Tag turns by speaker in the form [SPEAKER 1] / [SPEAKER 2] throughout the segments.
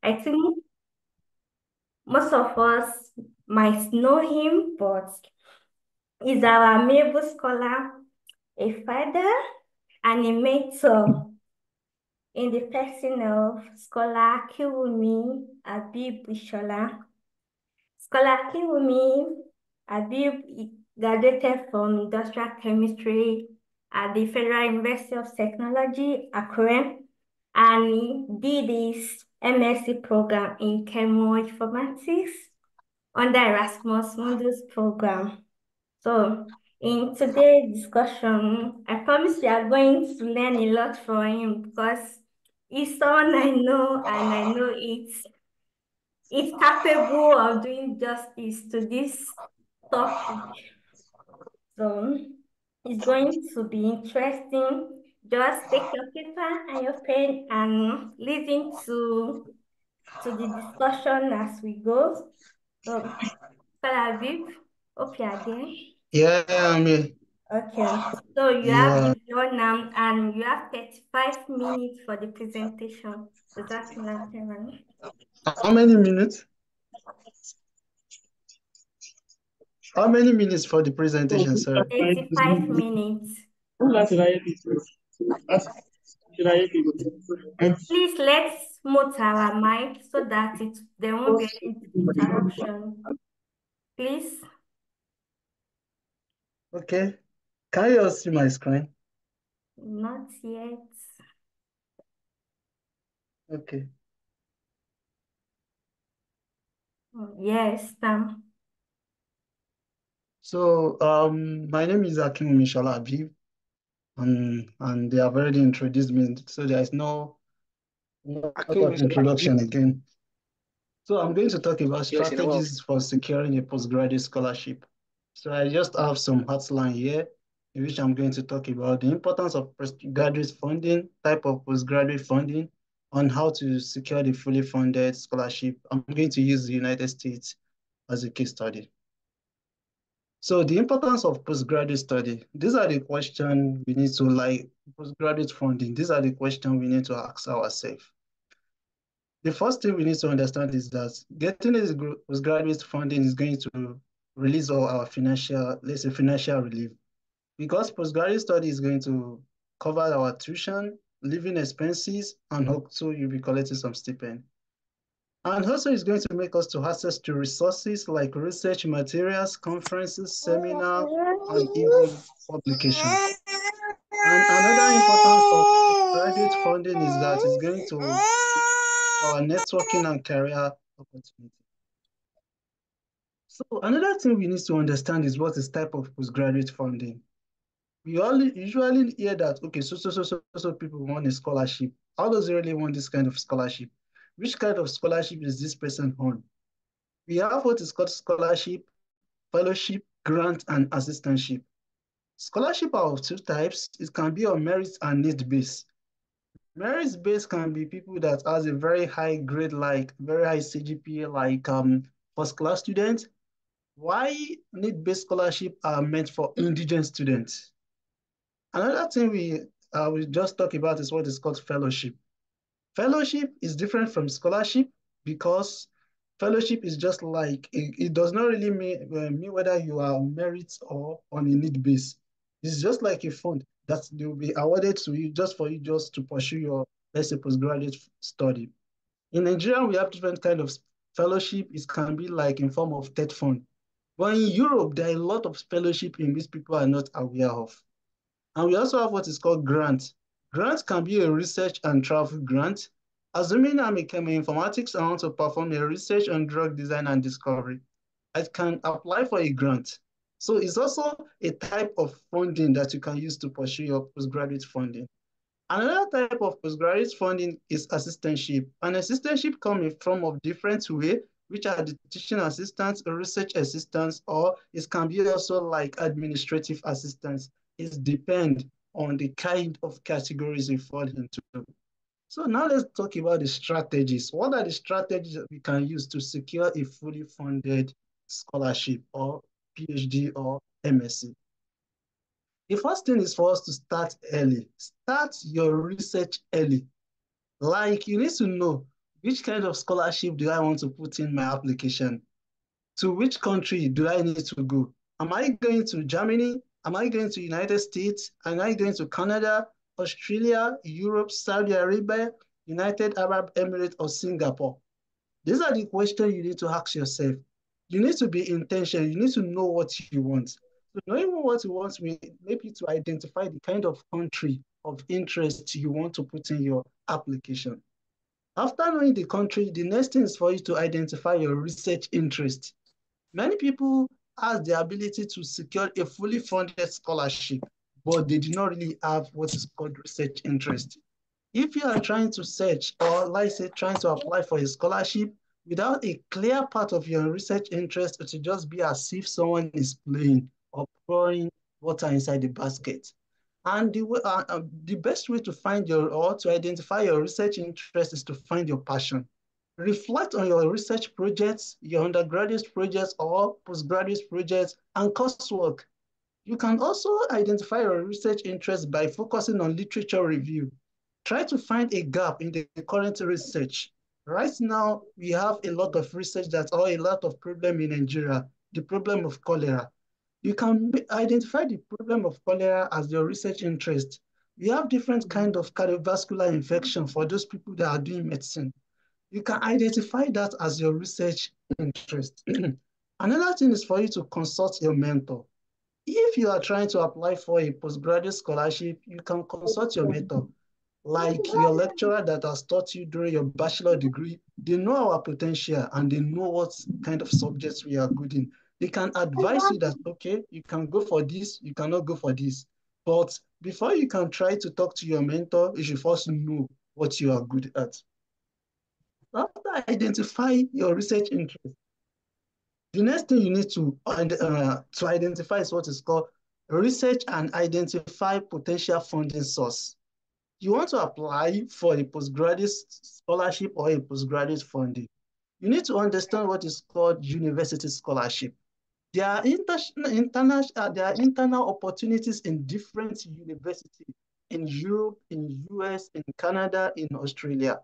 [SPEAKER 1] I think most of us might know him, but he's our amiable scholar, a father, and a mentor in the person of scholar Akinwunmi Ishola. Scholar Akinwunmi Abeeb graduated from industrial chemistry at the Federal University of Technology, Akure, and he did his MSc program in chemoinformatics under Erasmus Mundus program. So, in today's discussion, I promise we are going to learn a lot from him because he's someone I know and I know it's capable of doing justice to this topic. So, it's going to be interesting. Just take your paper and your pen and listen to the discussion as we go. So, Scholar Aviv, hope you are there.
[SPEAKER 2] Yeah, I mean,
[SPEAKER 1] Okay, so you have the
[SPEAKER 2] yeah.
[SPEAKER 1] floor now and you have 35 minutes for the presentation. Does that matter?
[SPEAKER 2] How many minutes? How many minutes for the presentation, sir?
[SPEAKER 1] 35 minutes. Please let's mute our mic so that there won't be any interruption. Please,
[SPEAKER 2] Okay. Can you all see my screen?
[SPEAKER 1] not yet.
[SPEAKER 2] Okay.
[SPEAKER 1] Yes,
[SPEAKER 2] So, my name is Akinwunmi Ishola Abeeb, and they have already introduced me, so there is no lot of introduction again. So, I'm going to talk about strategies for securing a postgraduate scholarship. So, I just have some outline here, in which I'm going to talk about the importance of postgraduate funding, type of postgraduate funding, on how to secure the fully funded scholarship. I'm going to use the United States as a case study. So the importance of postgraduate study, these are the questions we need to postgraduate funding. These are the questions we need to ask ourselves. The first thing we need to understand is that getting this postgraduate funding is going to release all our financial, let's say financial relief, because postgraduate study is going to cover our tuition, living expenses, and also you'll be collecting some stipend. And also it's going to make us to access to resources like research materials, conferences, seminar, and even publication. And another importance of graduate funding is that it's going to our networking and career opportunity. So another thing we need to understand is what is type of postgraduate funding. We all usually hear that, okay, so people want a scholarship. How does he really want this kind of scholarship? Which kind of scholarship is this person on? We have what is called scholarship, fellowship, grant, and assistantship. Scholarship are of two types. It can be on merit and need base. Merit base can be people that has a very high grade, like very high CGPA, like first class students. Why need based scholarship are meant for indigent students. Another thing we just talk about is what is called fellowship. Fellowship is different from scholarship because fellowship is just like it does not really mean whether you are on merit or on a need base. It's just like a fund that they will be awarded to you just for you just to pursue your, let's say, postgraduate study. In Nigeria, we have different kind of fellowship. It can be like in form of TED fund. But in Europe, there are a lot of fellowship in which people are not aware of. And we also have what is called grant. Grant can be a research and travel grant. Assuming I'm a chemoinformatics and want to perform a research on drug design and discovery, I can apply for a grant. So it's also a type of funding that you can use to pursue your postgraduate funding. Another type of postgraduate funding is assistantship. An assistantship comes in form of different way, which are the teaching assistants, research assistants, or it can be also like administrative assistants. It depends on the kind of categories you fall into. So now let's talk about the strategies. What are the strategies that we can use to secure a fully funded scholarship or PhD or MSc? The first thing is for us to start early. Start your research early. Like you need to know Which kind of scholarship do I want to put in my application? To which country do I need to go? Am I going to Germany? Am I going to United States? Am I going to Canada, Australia, Europe, Saudi Arabia, United Arab Emirates, or Singapore? These are the questions you need to ask yourself. You need to be intentional. You need to know what you want. So knowing what you want will make you to identify the kind of country of interest you want to put in your application. After knowing the country, the next thing is for you to identify your research interest. Many people has the ability to secure a fully funded scholarship, but they do not really have what is called research interest. If you are trying to search or like say trying to apply for a scholarship without a clear part of your research interest, it will just be as if someone is playing or pouring water inside the basket. And the best way to find your or to identify your research interest is to find your passion. Reflect on your research projects, your undergraduate projects or postgraduate projects, and coursework. You can also identify your research interest by focusing on literature review. Try to find a gap in the current research. Right now, we have a lot of research that or a lot of problem in Nigeria, the problem of cholera. You can identify the problem of cholera as your research interest. We have different kind of cardiovascular infection for those people that are doing medicine. You can identify that as your research interest. Another thing is for you to consult your mentor. If you are trying to apply for a postgraduate scholarship, you can consult your mentor, like your lecturer that has taught you during your bachelor degree. They know our potential and they know what kind of subjects we are good in. They can advise you that, okay, you can go for this, you cannot go for this. But before you can try to talk to your mentor, you should first know what you are good at. After identify your research interest, the next thing you need to identify is what is called research and identify potential funding source. You want to apply for a postgraduate scholarship or a postgraduate funding. You need to understand what is called university scholarship. There are internal opportunities in different universities in Europe, in US, in Canada, in Australia.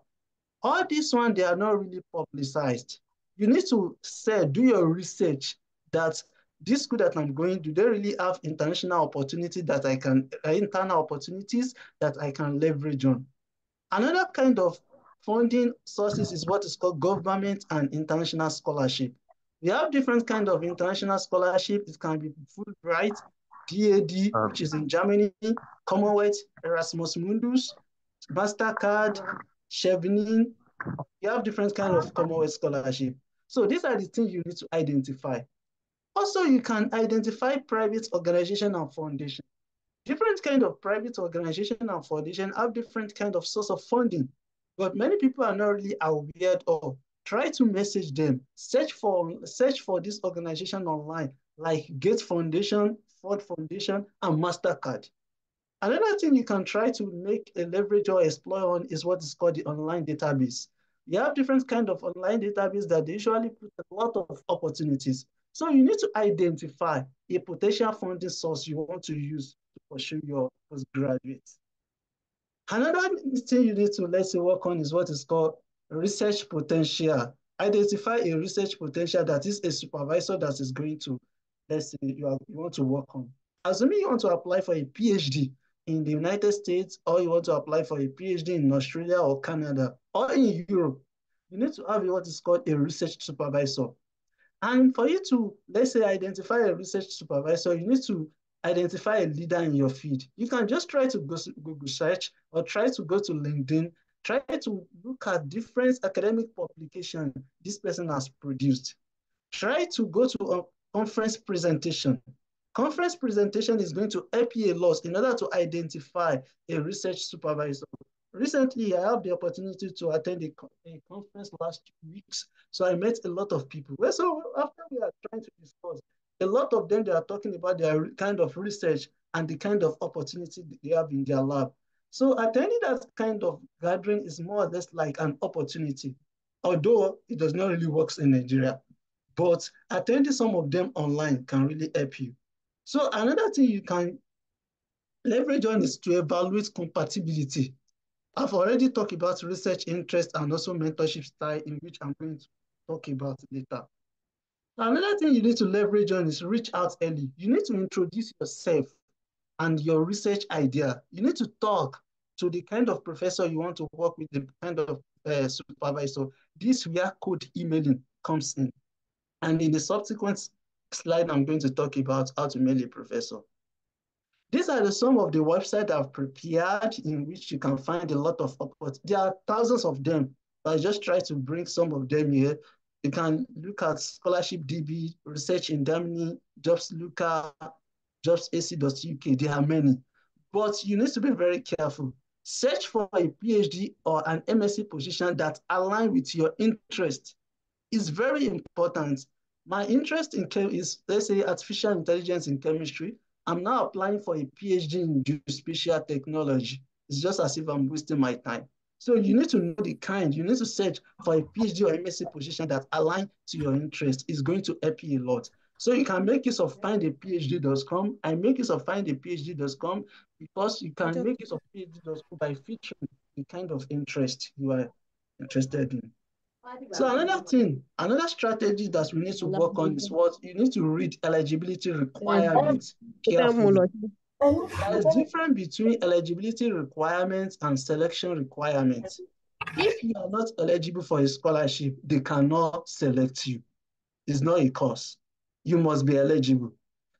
[SPEAKER 2] All this one, they are not really publicized. You need to say, do your research that this school that I'm going, do they really have international opportunity that I can, internal opportunities that I can leverage on? Another kind of funding sources is what is called government and international scholarship. We have different kind of international scholarship. It can be Fulbright, DAD, which is in Germany, Commonwealth, Erasmus Mundus, MasterCard, Chevening. You have different kind of Commonwealth scholarship. So these are the things you need to identify. Also, you can identify private organization and foundation. Different kind of private organization and foundation have different kind of source of funding, but many people are not really aware of. Try to message them. Search for this organization online, like Gates Foundation, Ford Foundation, and Mastercard. Another thing you can try to make a leverage or exploit on is what is called the online database. You have different kind of online database that they usually put a lot of opportunities. So you need to identify a potential funding source you want to use to pursue your postgraduate. Another thing you need to, let's say, work on is what is called research potential. Identify a research potential that is a supervisor that is going to, let's say, you want to work on. Assuming you want to apply for a PhD in the United States, or you want to apply for a PhD in Australia or Canada or in Europe, you need to have what is called a research supervisor. And for you to, let's say, identify a research supervisor, you need to identify a leader in your field. You can just try to go to Google search or try to go to LinkedIn, try to look at different academic publications this person has produced. Try to go to a conference presentation. Conference presentation is going to help you a lot in order to identify a research supervisor. Recently, I have the opportunity to attend a conference last 2 weeks. So I met a lot of people. Well, so after we are trying to discuss, a lot of them, they are talking about their kind of research and the kind of opportunity they have in their lab. So attending that kind of gathering is more or less like an opportunity, although it does not really work in Nigeria. But attending some of them online can really help you. So another thing you can leverage on is to evaluate compatibility. I've already talked about research interest and also mentorship style, in which I'm going to talk about later. Another thing you need to leverage on is reach out early. You need to introduce yourself and your research idea. You need to talk to the kind of professor you want to work with, the kind of supervisor. This is where code emailing comes in. And in the subsequent slide, I'm going to talk about how to mail a professor. These are some of the websites I've prepared in which you can find a lot of opportunities. There are thousands of them. I just try to bring some of them here. You can look at Scholarship DB, Research in Germany, Jobs Looker, jobsac.uk. There are many. But you need to be very careful. Search for a PhD or an MSc position that align with your interest. It's very important. My interest in is, let's say, artificial intelligence in chemistry. I'm now applying for a PhD in geospatial technology. It's just as if I'm wasting my time. So you need to know the kind. You need to search for a PhD or MSc position that align to your interest. It's going to help you a lot. So you can make use of findaphd.com. I make use of findaphd.com because you can make use of phd.com by featuring the kind of interest you are interested in. So another thing, another strategy that we need to work on is what you need to read eligibility requirements carefully. There is difference between eligibility requirements and selection requirements. If you are not eligible for a scholarship, they cannot select you. It's not a course. You must be eligible.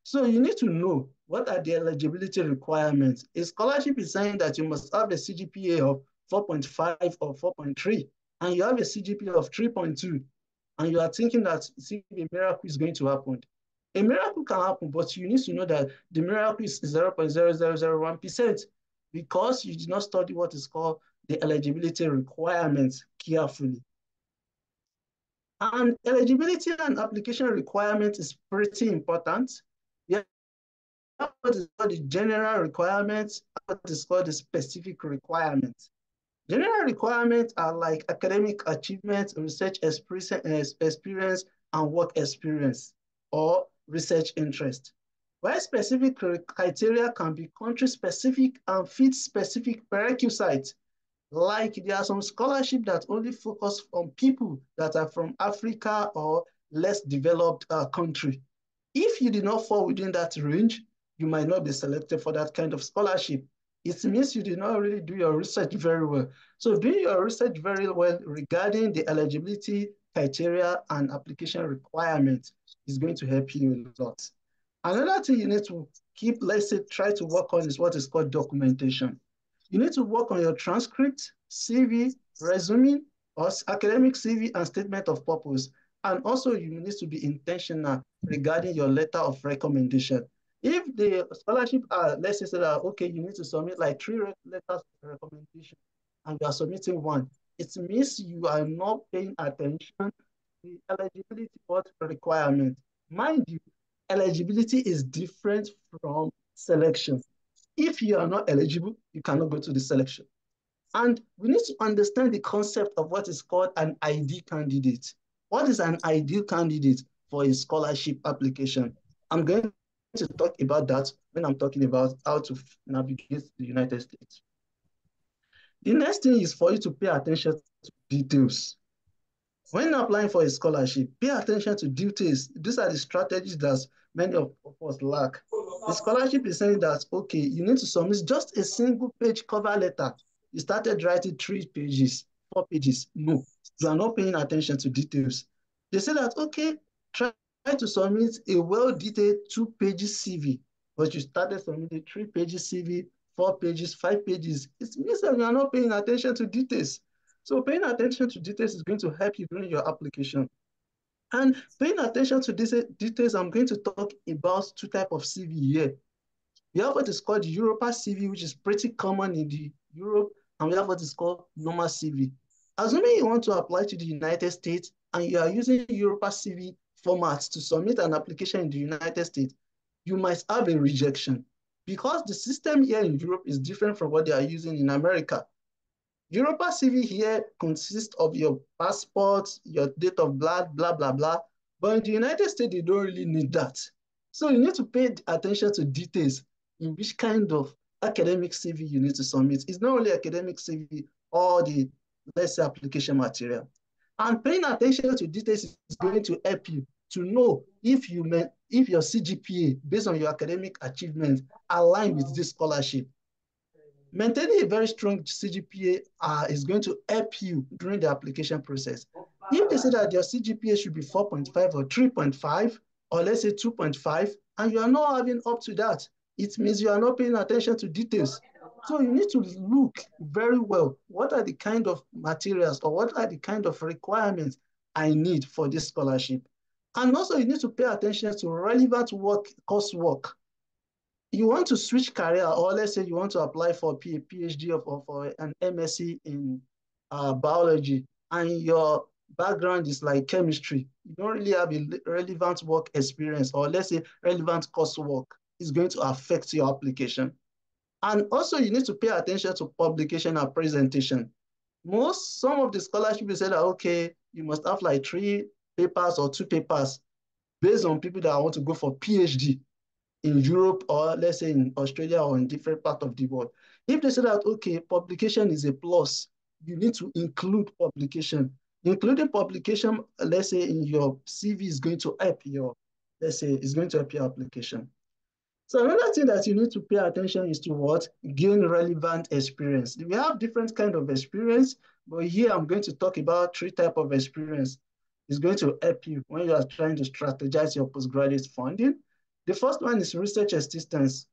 [SPEAKER 2] So you need to know what are the eligibility requirements. A scholarship is saying that you must have a CGPA of 4.5 or 4.3, and you have a CGPA of 3.2, and you are thinking that see, a miracle is going to happen. A miracle can happen, but you need to know that the miracle is 0.0001% because you did not study what is called the eligibility requirements carefully. And eligibility and application requirement is pretty important. We have what is called the general requirements, what is called the specific requirements. General requirements are like academic achievements, research experience, and work experience, or research interest. While specific criteria can be country-specific and fit specific prerequisites. Like there are some scholarships that only focus on people that are from Africa or less developed country. If you did not fall within that range, you might not be selected for that kind of scholarship. It means you did not really do your research very well. So doing your research very well regarding the eligibility criteria and application requirements is going to help you a lot. Another thing you need to keep, let's say, try to work on is what is called documentation. You need to work on your transcript, CV, resume, or academic CV and statement of purpose. And also you need to be intentional regarding your letter of recommendation. If the scholarship let's say that, okay, you need to submit like 3 letters of recommendation and you are submitting one, it means you are not paying attention to the eligibility requirement. Mind you, eligibility is different from selection. If you are not eligible, you cannot go to the selection. And we need to understand the concept of what is called an ID candidate. What is an ideal candidate for a scholarship application? I'm going to talk about that when I'm talking about how to navigate the United States. The next thing is for you to pay attention to details. When applying for a scholarship, pay attention to details. These are the strategies that many of us lack. The scholarship is saying that, okay, you need to submit just a single page cover letter. You started writing 3 pages, 4 pages. No, you are not paying attention to details. They say that, okay, try to submit a well-detailed 2 pages CV, but you started submitting 3 pages CV, 4 pages, 5 pages. It means that you are not paying attention to details. So paying attention to details is going to help you during your application. And paying attention to these details, I'm going to talk about 2 types of CV here. We have what is called the Europa CV, which is pretty common in the Europe, and we have what is called normal CV. Assuming you want to apply to the United States and you are using Europa CV formats to submit an application in the United States, you might have a rejection because the system here in Europe is different from what they are using in America. Europa CV here consists of your passport, your date of birth, blah, blah, blah. But in the United States, they don't really need that. So you need to pay attention to details in which kind of academic CV you need to submit. It's not only academic CV, all the, let's say, application material. And paying attention to details is going to help you to know if your CGPA, based on your academic achievement, align with this scholarship. Maintaining a very strong CGPA is going to help you during the application process. If they say that your CGPA should be 4.5 or 3.5, or let's say 2.5, and you are not having up to that, it means you are not paying attention to details. So you need to look very well. What are the kind of materials or what are the kind of requirements I need for this scholarship? And also you need to pay attention to relevant coursework. You want to switch career, or let's say you want to apply for a PhD or for an MSc in biology, and your background is like chemistry, you don't really have a relevant work experience, or let's say relevant coursework, is going to affect your application. And also you need to pay attention to publication and presentation. Some of the scholarships say that, okay, you must have like 3 papers or 2 papers based on people that want to go for PhD in Europe, or let's say in Australia, or in different parts of the world. If they say that, okay, publication is a plus, you need to include publication. Including publication, let's say in your CV, is going to help your, let's say, is going to help your application. So another thing that you need to pay attention is to what? Gain relevant experience. We have different kind of experience, but here I'm going to talk about 3 types of experience. It's going to help you when you are trying to strategize your postgraduate funding. The first one is research assistance.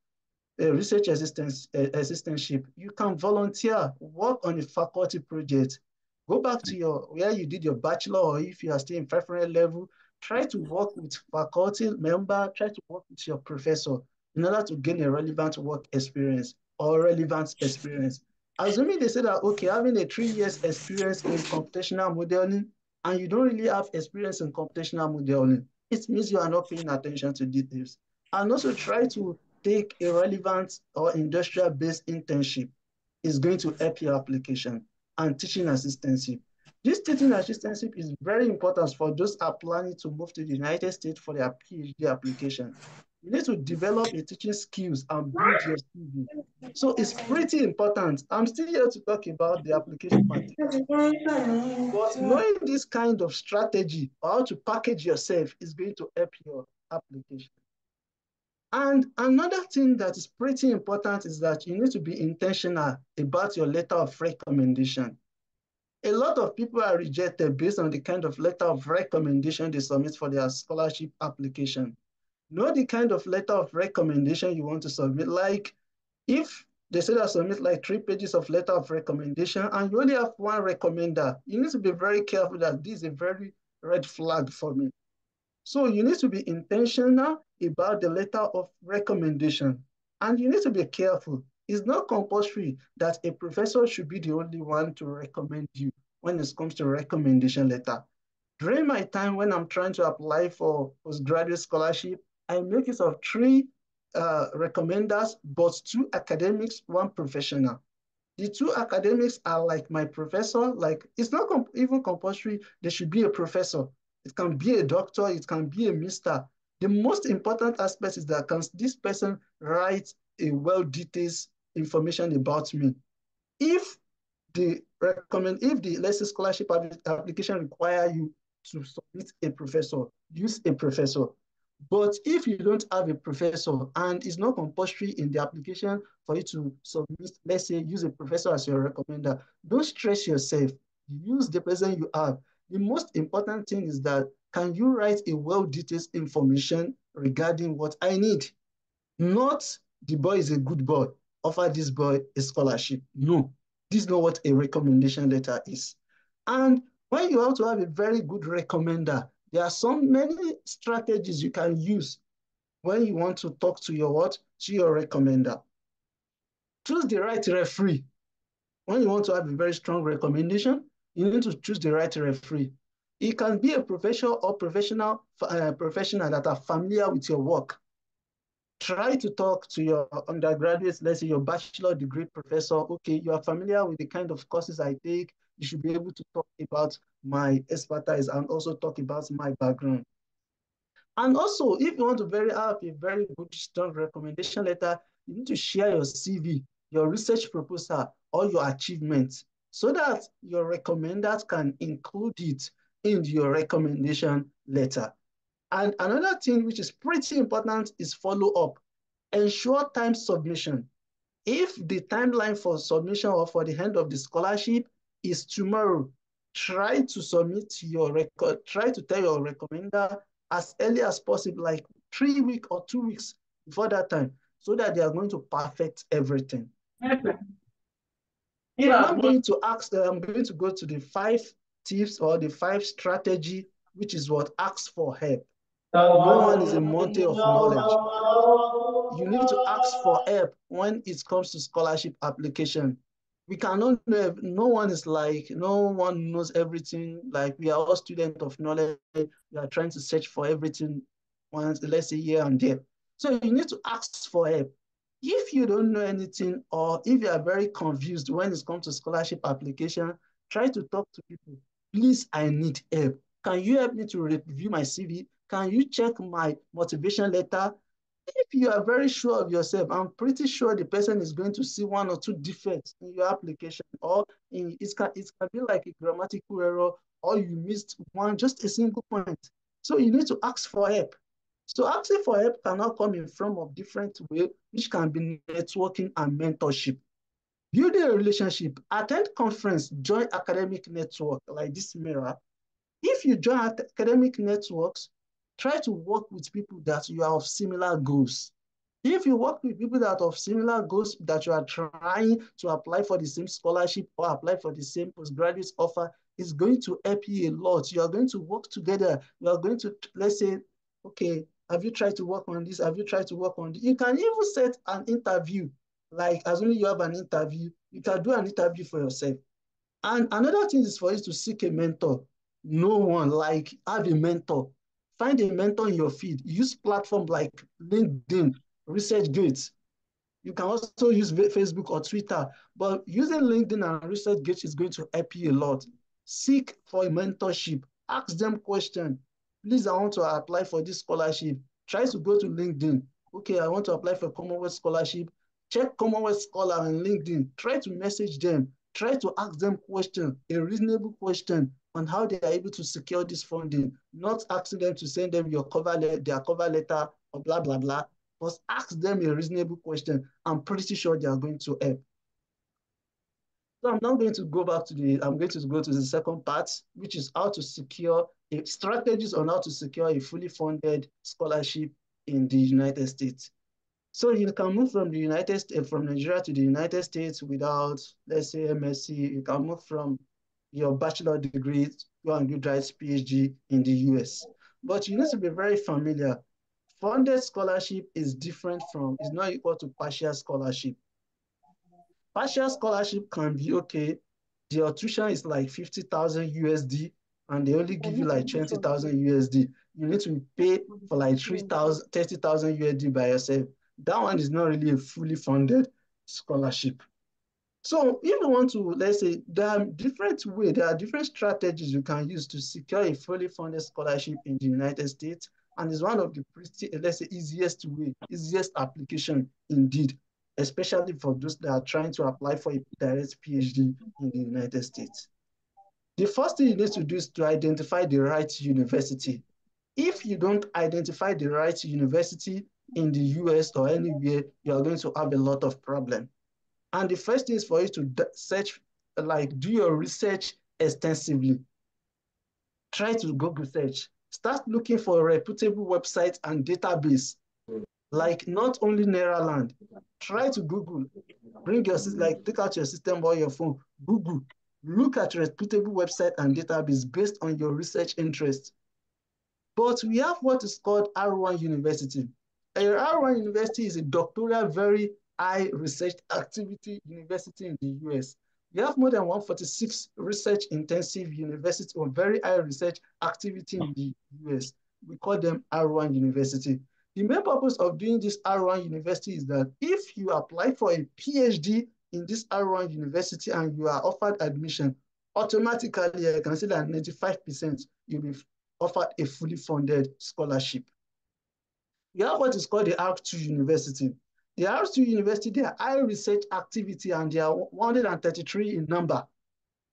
[SPEAKER 2] Research assistance, assistantship. You can volunteer, work on a faculty project. Go back to where you did your bachelor, or if you are still in preferential level, try to work with faculty member, try to work with your professor in order to gain a relevant work experience or relevant experience. Assuming they say that, okay, having a 3 years experience in computational modeling and you don't really have experience in computational modeling, it means you are not paying attention to details. And also try to take a relevant or industrial-based internship. Is going to help your application. And teaching assistantship. This teaching assistantship is very important for those are planning to move to the United States for their PhD application. You need to develop your teaching skills and build your CV. So it's pretty important. I'm still here to talk about the application material. But knowing this kind of strategy or how to package yourself is going to help your application. And another thing that is pretty important is that you need to be intentional about your letter of recommendation. A lot of people are rejected based on the kind of letter of recommendation they submit for their scholarship application. Know the kind of letter of recommendation you want to submit. Like if they say that submit like 3 pages of letter of recommendation and you only have one recommender, you need to be very careful that this is a very red flag for me. So you need to be intentional about the letter of recommendation. And you need to be careful. It's not compulsory that a professor should be the only one to recommend you when it comes to recommendation letter. During my time when I'm trying to apply for postgraduate scholarship, I make use of 3 recommenders, but 2 academics, 1 professional. The 2 academics are like my professor. Like it's not even compulsory they should be a professor. It can be a doctor, it can be a mister. The most important aspect is that can this person write a well-detailed information about me. If if the let's say scholarship application require you to submit a professor, use a professor. But if you don't have a professor and it's not compulsory in the application for you to submit, let's say use a professor as your recommender, don't stress yourself. Use the person you have. The most important thing is that can you write a well-detailed information regarding what I need? Not the boy is a good boy, offer this boy a scholarship. No, this is not what a recommendation letter is. And when you have to have a very good recommender, there are many strategies you can use when you want to talk to your what? To your recommender. Choose the right referee. When you want to have a very strong recommendation, you need to choose the right referee. It can be a professional or professional that are familiar with your work. Try to talk to your undergraduates, let's say your bachelor degree professor. Okay, you are familiar with the kind of courses I take. You should be able to talk about my expertise and also talk about my background. And also, if you want to have a very good, strong recommendation letter, You need to share your CV, your research proposal, or your achievements so that your recommenders can include it in your recommendation letter. And another thing which is pretty important is follow up. Ensure time submission. If the timeline for submission or for the end of the scholarship is tomorrow, try to submit your record, try to tell your recommender as early as possible, like 3 weeks or 2 weeks before that time, so that they are going to perfect everything. So I'm going to ask, I'm going to go to the 5 tips or the 5 strategy, which is what asks for help. No one is a mountain of knowledge. You need to ask for help when it comes to scholarship application. We cannot know, no one is like, no one knows everything. Like we are all students of knowledge. We are trying to search for everything once, let's say here and there. So you need to ask for help. If you don't know anything or if you are very confused when it comes to scholarship application, try to talk to people. Please, I need help. Can you help me to review my CV? Can you check my motivation letter? If you are very sure of yourself, I'm pretty sure the person is going to see 1 or 2 defects in your application, or it can be like a grammatical error, or you missed one, just a single point. So you need to ask for help. So asking for help cannot come in form of different ways, which can be networking and mentorship. Building a relationship, attend conference, join academic network like this mirror. If you join academic networks, try to work with people that you are of similar goals. If you work with people that are of similar goals, that you are trying to apply for the same scholarship or apply for the same postgraduate offer, it's going to help you a lot. You are going to work together. You are going to, let's say, okay, have you tried to work on this? Have you tried to work on this? You can even set an interview. Like, as only you have an interview, you can do an interview for yourself. And another thing is for you to seek a mentor. No one, like, have a mentor. Find a mentor in your feed. Use platforms like LinkedIn, ResearchGate. You can also use Facebook or Twitter, but using LinkedIn and ResearchGate is going to help you a lot. Seek for a mentorship. Ask them questions. Please, I want to apply for this scholarship. Try to go to LinkedIn. Okay, I want to apply for Commonwealth scholarship. Check Commonwealth Scholar on LinkedIn. Try to message them. Try to ask them questions, a reasonable question on how they are able to secure this funding. Not asking them to send them their cover letter or blah, blah, blah. But ask them a reasonable question. I'm pretty sure they are going to help. So I'm now going to go back to I'm going to go to the second part, which is how to secure strategies on how to secure a fully funded scholarship in the United States. So you can move from the United States, from Nigeria to the United States without, let's say, MSc. You can move from your bachelor degree, go and do direct PhD in the US. But you need to be very familiar. Funded scholarship is different from, is not equal to partial scholarship. Partial scholarship can be okay. Your tuition is like 50,000 USD and they only give you like 20,000 USD. You need to pay for like 3,000, 30,000 USD by yourself. That one is not really a fully funded scholarship. So if you want to, let's say, there are different ways, there are different strategies you can use to secure a fully funded scholarship in the United States. And it's one of the pretty, let's say, easiest way, easiest application indeed, especially for those that are trying to apply for a direct PhD in the United States. The first thing you need to do is to identify the right university. If you don't identify the right university in the US or anywhere, you are going to have a lot of problems. And the first thing is for you to search, like do your research extensively. Try to Google search. Start looking for reputable websites and database, like not only Neraland. Try to Google. Bring your, like take out your system or your phone. Google. Look at reputable website and database based on your research interest. But we have what is called R1 University. A R1 University is a doctoral, very high research activity university in the US. We have more than 146 research intensive university or very high research activity in the US. We call them R1 University. The main purpose of doing this R1 University is that if you apply for a PhD in this R1 University and you are offered admission, automatically I can say that 95% you'll be offered a fully funded scholarship. We have what is called the R2 University. The R2 university, they are high research activity and they are 133 in number.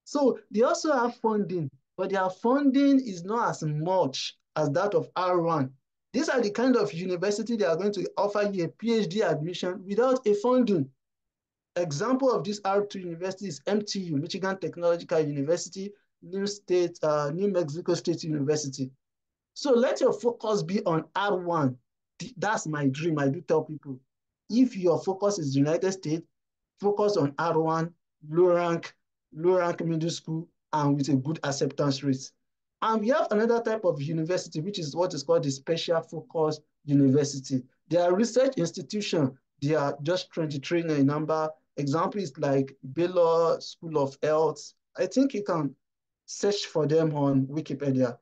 [SPEAKER 2] So they also have funding, but their funding is not as much as that of R1. These are the kind of university that are going to offer you a PhD admission without a funding. Example of this R2 university is MTU, Michigan Technological University, New Mexico State University. So let your focus be on R1. That's my dream. I do tell people, if your focus is the United States, focus on R1, low rank middle school, and with a good acceptance rate. And we have another type of university, which is what is called the special focus university. They are research institution. They are just 23 in number. Example is like Baylor School of Health. I think you can search for them on Wikipedia.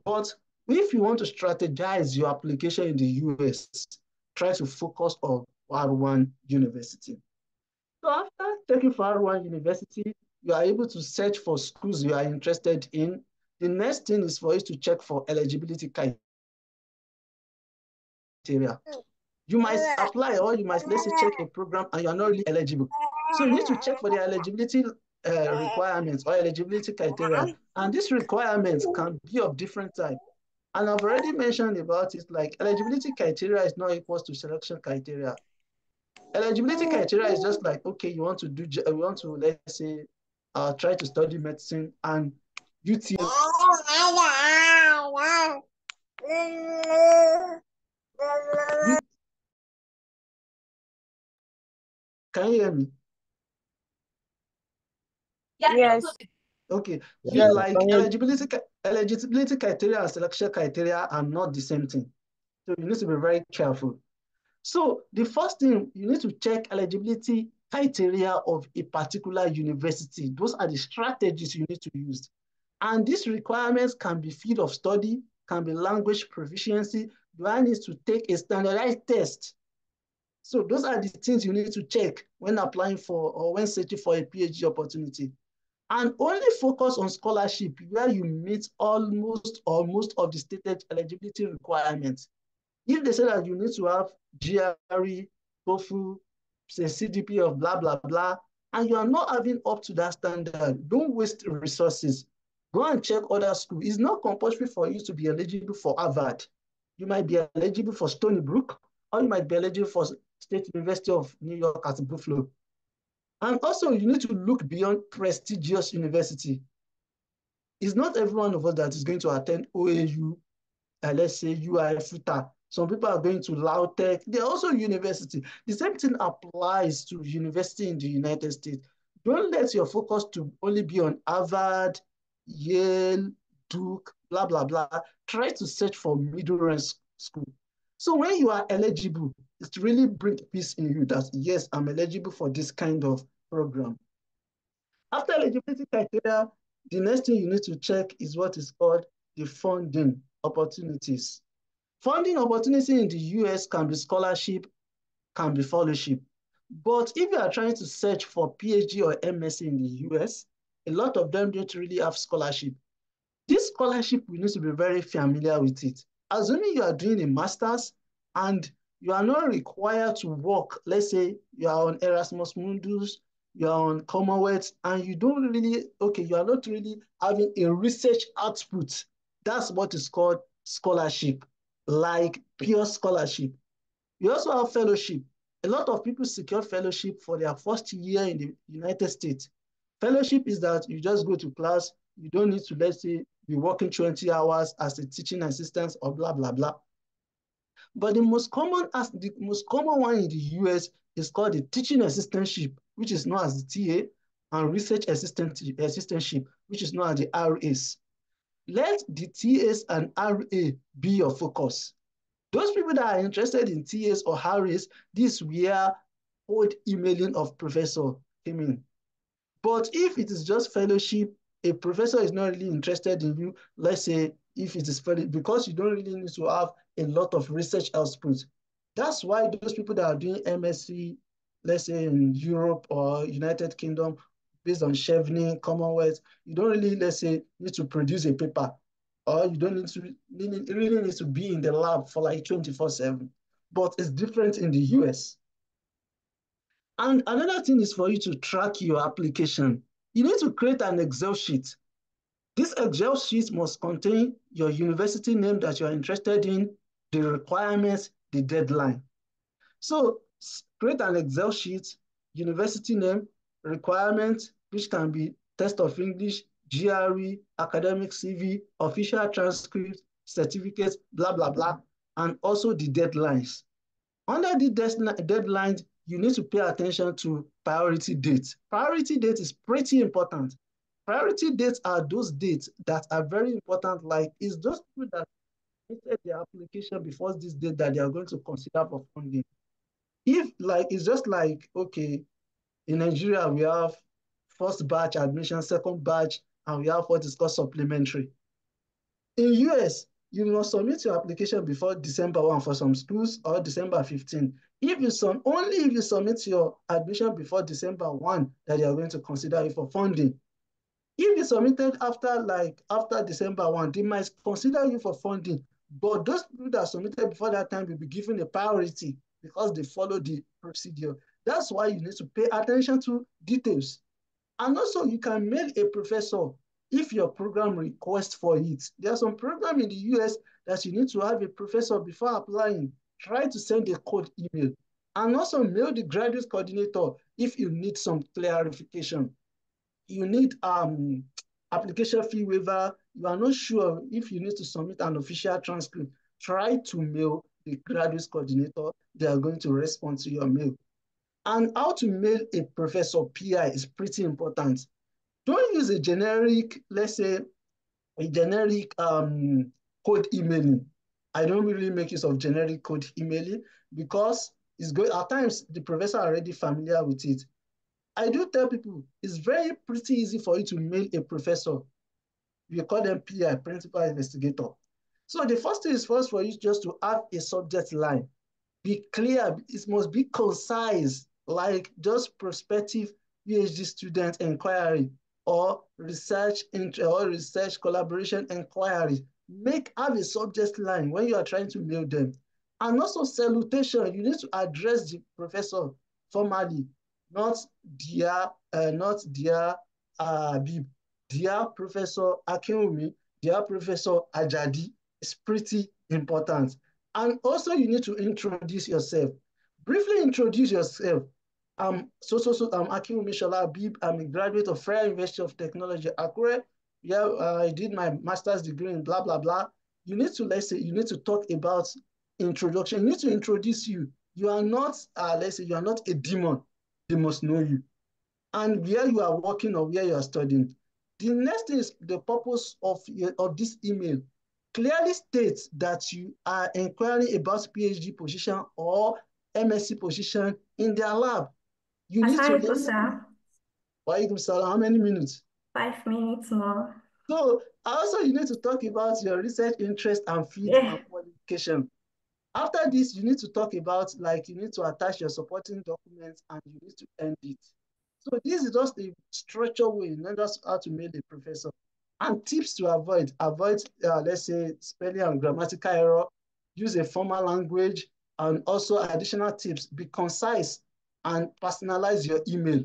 [SPEAKER 2] But if you want to strategize your application in the US, try to focus on R1 university. So after taking for R1 university, you are able to search for schools you are interested in. The next thing is for you to check for eligibility criteria. You might apply or you might, let's say, check a program and you are not really eligible. So you need to check for the eligibility requirements or eligibility criteria. And these requirements can be of different types. And I've already mentioned about it, like eligibility criteria is not equal to selection criteria. Eligibility criteria is just like, okay, you want to do, you want to, let's say, try to study medicine and UTM. You, can you hear me?
[SPEAKER 1] Yes.
[SPEAKER 2] Okay, you
[SPEAKER 3] Yeah,
[SPEAKER 2] like eligibility criteria and selection criteria are not the same thing. So you need to be very careful. So the first thing, you need to check eligibility criteria of a particular university. Those are the strategies you need to use. And these requirements can be field of study, can be language proficiency. Do I need to take a standardized test? So those are the things you need to check when applying for or when searching for a PhD opportunity. And only focus on scholarship where you meet almost or most of the stated eligibility requirements. If they say that you need to have GRE, TOEFL, say CDP of blah, blah, blah, and you are not having up to that standard, don't waste resources. Go and check other schools. It's not compulsory for you to be eligible for Harvard. You might be eligible for Stony Brook, or you might be eligible for State University of New York at Buffalo. And also, you need to look beyond prestigious university. It's not every one of us that is going to attend OAU, let's say UI FUTA. Some people are going to Lautech. They're also university. The same thing applies to university in the United States. Don't let your focus to only be on Harvard, Yale, Duke, blah, blah, blah. Try to search for middle rank school. So when you are eligible, it really brings peace in you that, yes, I'm eligible for this kind of program. After eligibility criteria, the next thing you need to check is what is called the funding opportunities. Funding opportunity in the US can be scholarship, can be fellowship. But if you are trying to search for PhD or MSc in the US, a lot of them don't really have scholarship. This scholarship, we need to be very familiar with it. Assuming you are doing a master's and you are not required to work, let's say you are on Erasmus Mundus, you are on Commonwealth, and you don't really, okay, you are not really having a research output. That's what is called scholarship, like pure scholarship. You also have fellowship. A lot of people secure fellowship for their first year in the United States. Fellowship is that you just go to class, you don't need to, let's say, be working 20 hours as a teaching assistant or blah, blah, blah. But the most common one in the US is called the teaching assistantship, which is known as the TA, and research assistantship, which is known as the RAs. Let the TAs and RA be your focus. Those people that are interested in TAs or RAs, this is where old emailing of professor came in. But if it is just fellowship, a professor is not really interested in you, let's say if it is fellowship, because you don't really need to have a lot of research output. That's why those people that are doing MSc, let's say in Europe or United Kingdom, based on Chevening, Commonwealth, you don't really, let's say, need to produce a paper, or you don't need to really need to be in the lab for like 24/7. But it's different in the US. And another thing is for you to track your application. You need to create an Excel sheet. This Excel sheet must contain your university name that you are interested in, the requirements, the deadline. So create an Excel sheet, university name, requirements, which can be test of English, GRE, academic CV, official transcripts, certificates, blah, blah, blah, and also the deadlines. Under the deadlines, you need to pay attention to priority dates. Priority date is pretty important. Priority dates are those dates that are very important, like it's those people that submitted their application before this date that they are going to consider for funding. If like it's just like, okay, in Nigeria we have first batch admission, second batch, and we have what is called supplementary. In US, you must submit your application before December 1 for some schools or December 15. Only if you submit your admission before December 1 that they are going to consider you for funding. If you submitted after December 1, they might consider you for funding. But those people that submitted before that time will be given a priority because they follow the procedure. That's why you need to pay attention to details. And also, you can mail a professor if your program requests for it. There are some programs in the US that you need to have a professor before applying. Try to send a code email. And also mail the graduate coordinator if you need some clarification. You need application fee waiver. You are not sure if you need to submit an official transcript. Try to mail the graduate coordinator. They are going to respond to your mail. And how to mail a professor PI is pretty important. Don't use a generic, let's say, a generic code emailing. I don't really make use of generic code emailing because it's good. At times, the professor are already familiar with it. I do tell people it's very pretty easy for you to mail a professor. We call them PI, principal investigator. So the first thing is first for you just to have a subject line. Be clear, it must be concise, like just prospective PhD student inquiry or research collaboration inquiry. Have a subject line when you are trying to mail them. And also salutation, you need to address the professor formally, not dear Abeeb, dear Professor Akinwunmi, dear Professor Ajadi. Is pretty important. And also you need to introduce yourself. Briefly introduce yourself. I'm Akinwunmi Ishola Abeeb. I'm a graduate of Federal University of Technology, Akure. Yeah, I did my master's degree in blah, blah, blah. You need to, let's say, you need to talk about introduction. You need to introduce you. You are not, let's say, you are not a demon. They must know you. And where you are working or where you are studying. The next thing is the purpose of this email. Clearly states that you are inquiring about PhD position or MSc position in their lab. You need to
[SPEAKER 1] Aside,
[SPEAKER 2] list,
[SPEAKER 1] sir,
[SPEAKER 2] how many minutes?
[SPEAKER 1] 5 minutes more.
[SPEAKER 2] So also you need to talk about your research interest and field and
[SPEAKER 1] Yeah.
[SPEAKER 2] qualification. After this, you need to talk about, like, you need to attach your supporting documents and you need to end it. So this is just a structured way, not just how to mail a professor. And tips to avoid, let's say, spelling and grammatical error, use a formal language, and also additional tips, be concise and personalize your email.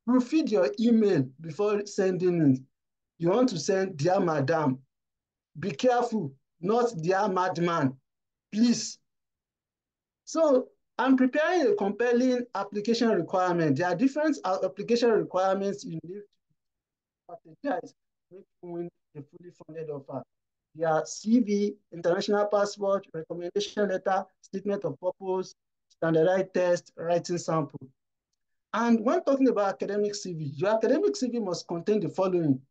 [SPEAKER 2] Proofread your email before sending it. You want to send, dear madam, be careful, not dear madman, please. So I'm preparing a compelling application requirement. There are different application requirements you need to strategize to win a fully funded offer. There are CV, international passport, recommendation letter, statement of purpose, standardized test, writing sample. And when talking about academic CV, your academic CV must contain the following: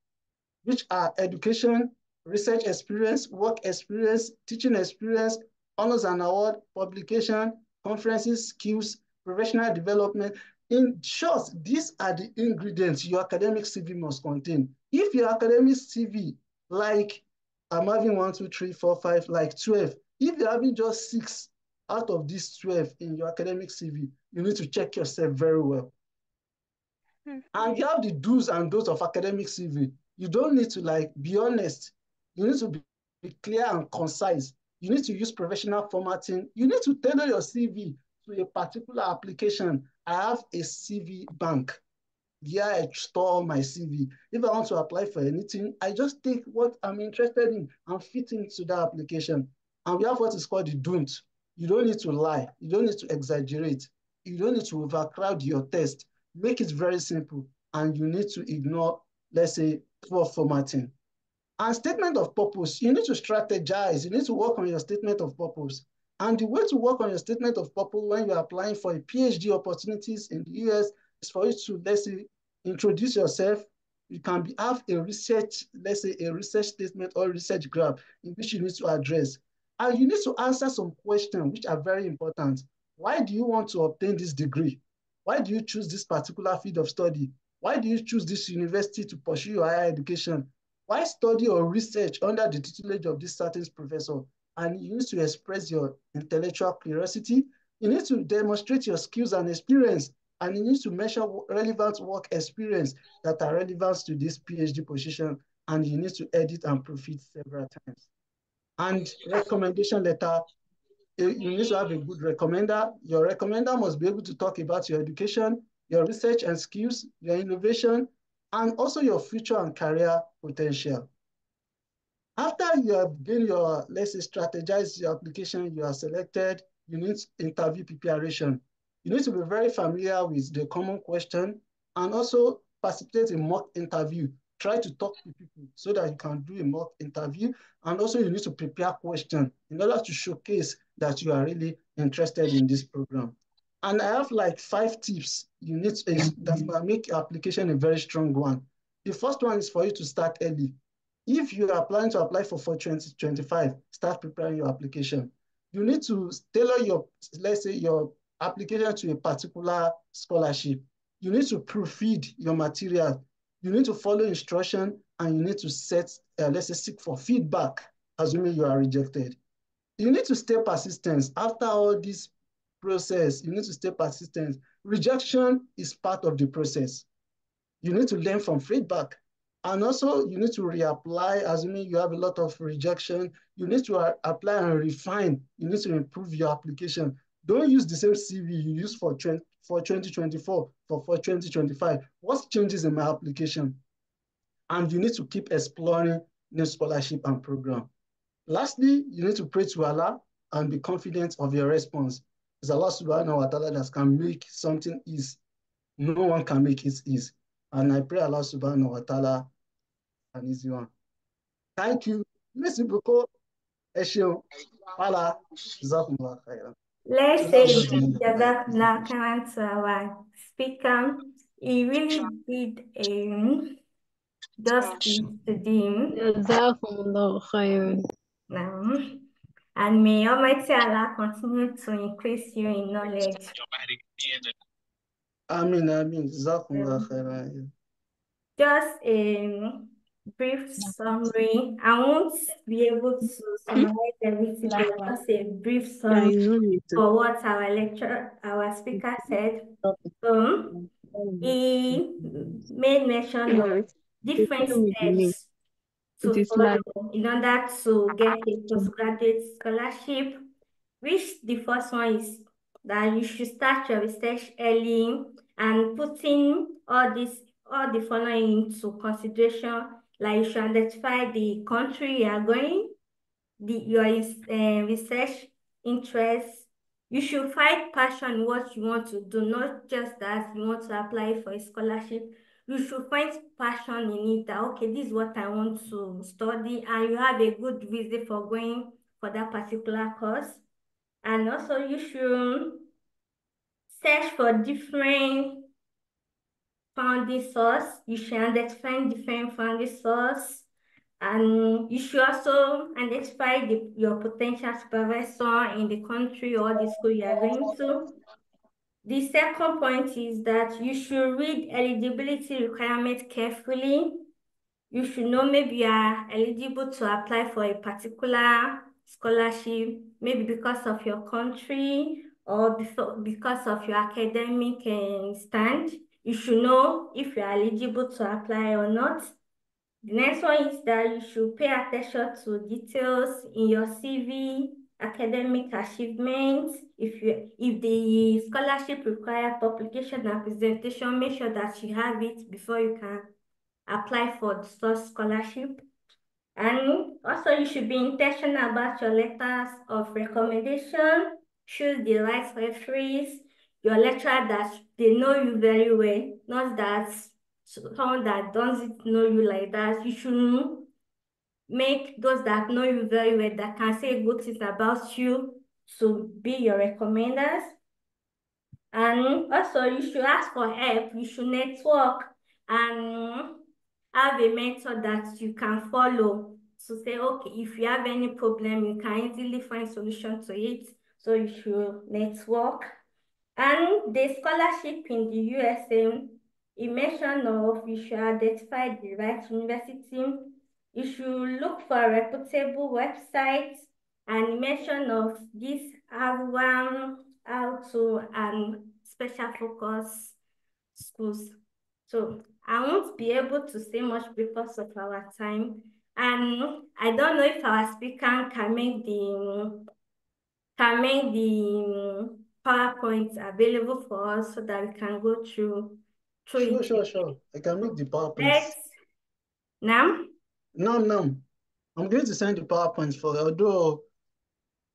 [SPEAKER 2] which are education, research experience, work experience, teaching experience, honors and award, publication, conferences, skills, professional development. In short, these are the ingredients your academic CV must contain. If your academic CV, like I'm having 1, 2, 3, 4, 5, like 12, if you're having just 6 out of these 12 in your academic CV, you need to check yourself very well. And you have the do's and don'ts of academic CV. You don't need to, like, be honest. You need to be clear and concise. You need to use professional formatting. You need to tailor your CV to a particular application. I have a CV bank. Yeah, I store all my CV. If I want to apply for anything, I just take what I'm interested in and fit into that application. And we have what is called the don't. You don't need to lie. You don't need to exaggerate. You don't need to overcrowd your test. Make it very simple. And you need to ignore, let's say, poor formatting. And statement of purpose, you need to strategize. You need to work on your statement of purpose. And the way to work on your statement of purpose when you're applying for a PhD opportunities in the US is for you to, let's say, introduce yourself. You can have a research, let's say a research statement or research graph in which you need to address. And you need to answer some questions which are very important. Why do you want to obtain this degree? Why do you choose this particular field of study? Why do you choose this university to pursue your higher education? Why study or research under the tutelage of this certain professor? And you need to express your intellectual curiosity. You need to demonstrate your skills and experience. And you need to measure relevant work experience that are relevant to this PhD position. And you need to edit and proofread several times. And recommendation letter, you need to have a good recommender. Your recommender must be able to talk about your education, your research and skills, your innovation, and also your future and career potential. After you have gained your, let's say, strategize your application, you are selected, you need interview preparation. You need to be very familiar with the common question and also participate in mock interview. Try to talk to people so that you can do a mock interview. And also you need to prepare questions in order to showcase that you are really interested in this program. And I have like 5 tips you need that will make your application a very strong one. The first one is for you to start early. If you are planning to apply for 2025, start preparing your application. You need to tailor your, let's say, your application to a particular scholarship. You need to proofread your material. You need to follow instruction and you need to let's say, seek for feedback, assuming you are rejected. You need to stay persistent. After all this process, you need to stay persistent. Rejection is part of the process. You need to learn from feedback. And also, you need to reapply, assuming you have a lot of rejection. You need to apply and refine. You need to improve your application. Don't use the same CV you used for 2024 for 2025. What changes in my application? And you need to keep exploring new scholarship and program. Lastly, you need to pray to Allah and be confident of your response. It's Allah subhanahu wa ta'ala that can make something easy. No one can make it easy. And I pray Allah subhanahu wa ta'ala an easy one. Thank you. Merci beaucoup. Ẹ ṣeun. Voilà. Jazakumullah khairan.
[SPEAKER 1] Let's
[SPEAKER 2] So that's
[SPEAKER 1] say
[SPEAKER 2] just the end of my
[SPEAKER 1] Jazak
[SPEAKER 2] presentation.
[SPEAKER 1] Blackman to our speaker. He really did justice to them.
[SPEAKER 3] Jazakumullah khairan.
[SPEAKER 1] And may Almighty Allah continue to increase you in knowledge.
[SPEAKER 2] Amin, amin. Jazakumullah
[SPEAKER 1] Um,
[SPEAKER 2] khairan.
[SPEAKER 1] just a brief summary. I won't be able to summarize everything, but just a brief
[SPEAKER 3] Yeah,
[SPEAKER 1] summary
[SPEAKER 3] you need to
[SPEAKER 1] for what our speaker said.
[SPEAKER 3] stop
[SPEAKER 1] So
[SPEAKER 3] it.
[SPEAKER 1] he made mention of
[SPEAKER 3] They
[SPEAKER 1] different
[SPEAKER 3] tell me the name.
[SPEAKER 1] steps
[SPEAKER 3] It
[SPEAKER 1] to
[SPEAKER 3] is like
[SPEAKER 1] follow in order to get a postgraduate scholarship, which the first one is that you should start your research early and putting all the following into consideration, like you should identify the country you are going, your research interests. You should find passion in what you want to do, not just that you want to apply for a scholarship. You should find passion in it that, okay, this is what I want to study, and you have a good reason for going for that particular course. And also, you should search for different funding source. You should identify different funding source. And you should also identify your potential supervisor in the country or the school you are going to. The second point is that you should read eligibility requirements carefully. You should know maybe you are eligible to apply for a particular scholarship, maybe because of your country or because of your academic stand. You should know if you are eligible to apply or not. The next one is that you should pay attention to details in your CV. academic achievements. If the scholarship require publication and presentation, make sure that you have it before you can apply for the such scholarship. And also, you should be intentional about your letters of recommendation. Choose the right referees, your lecturer that they know you very well, not that someone that doesn't know you like that. You should make those that know you very well, that can say good things about you, to be your recommenders. And also, you should ask for help. You should network and have a mentor that you can follow to say, okay, if you have any problem, you can easily find solution to it. So you should network. And the scholarship in the USA, it mentioned of you should identify the right university. You should look for a reputable website, and it mentioned of this have one, how to, and special focus schools. So I won't be able to say much because of our time. And I don't know if our speaker can make the PowerPoint available for us so that we can go through
[SPEAKER 2] Sure,
[SPEAKER 1] it.
[SPEAKER 2] sure, sure. I can make the PowerPoints.
[SPEAKER 1] Let's now.
[SPEAKER 2] No, no. I'm going to send the PowerPoints for, although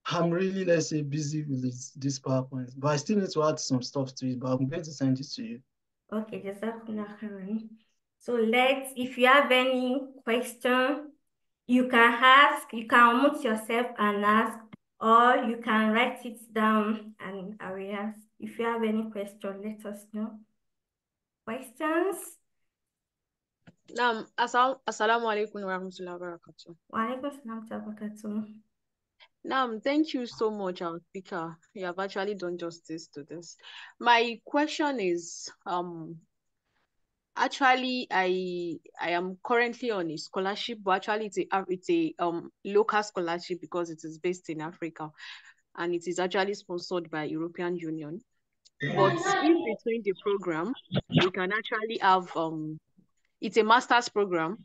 [SPEAKER 2] I'm really, let's say, busy with this PowerPoint, but I still need to add some stuff to it, but I'm going to send it to you.
[SPEAKER 1] Okay, Jazakumullah khairan. So if you have any question, you can ask, you can unmute yourself and ask, or you can write it down and I will ask. If you have any question, let us know. Questions?
[SPEAKER 3] Assalamu alaikum wa rahmatullahi wa barakatuh.
[SPEAKER 1] Wa alaikum salam wa barakatuh.
[SPEAKER 3] Thank you so much, our speaker. You have actually done justice to this. My question is, actually, I am currently on a scholarship, but actually it's a local scholarship because it is based in Africa, and it is actually sponsored by European Union. But in between the program, we can actually have it's a master's program,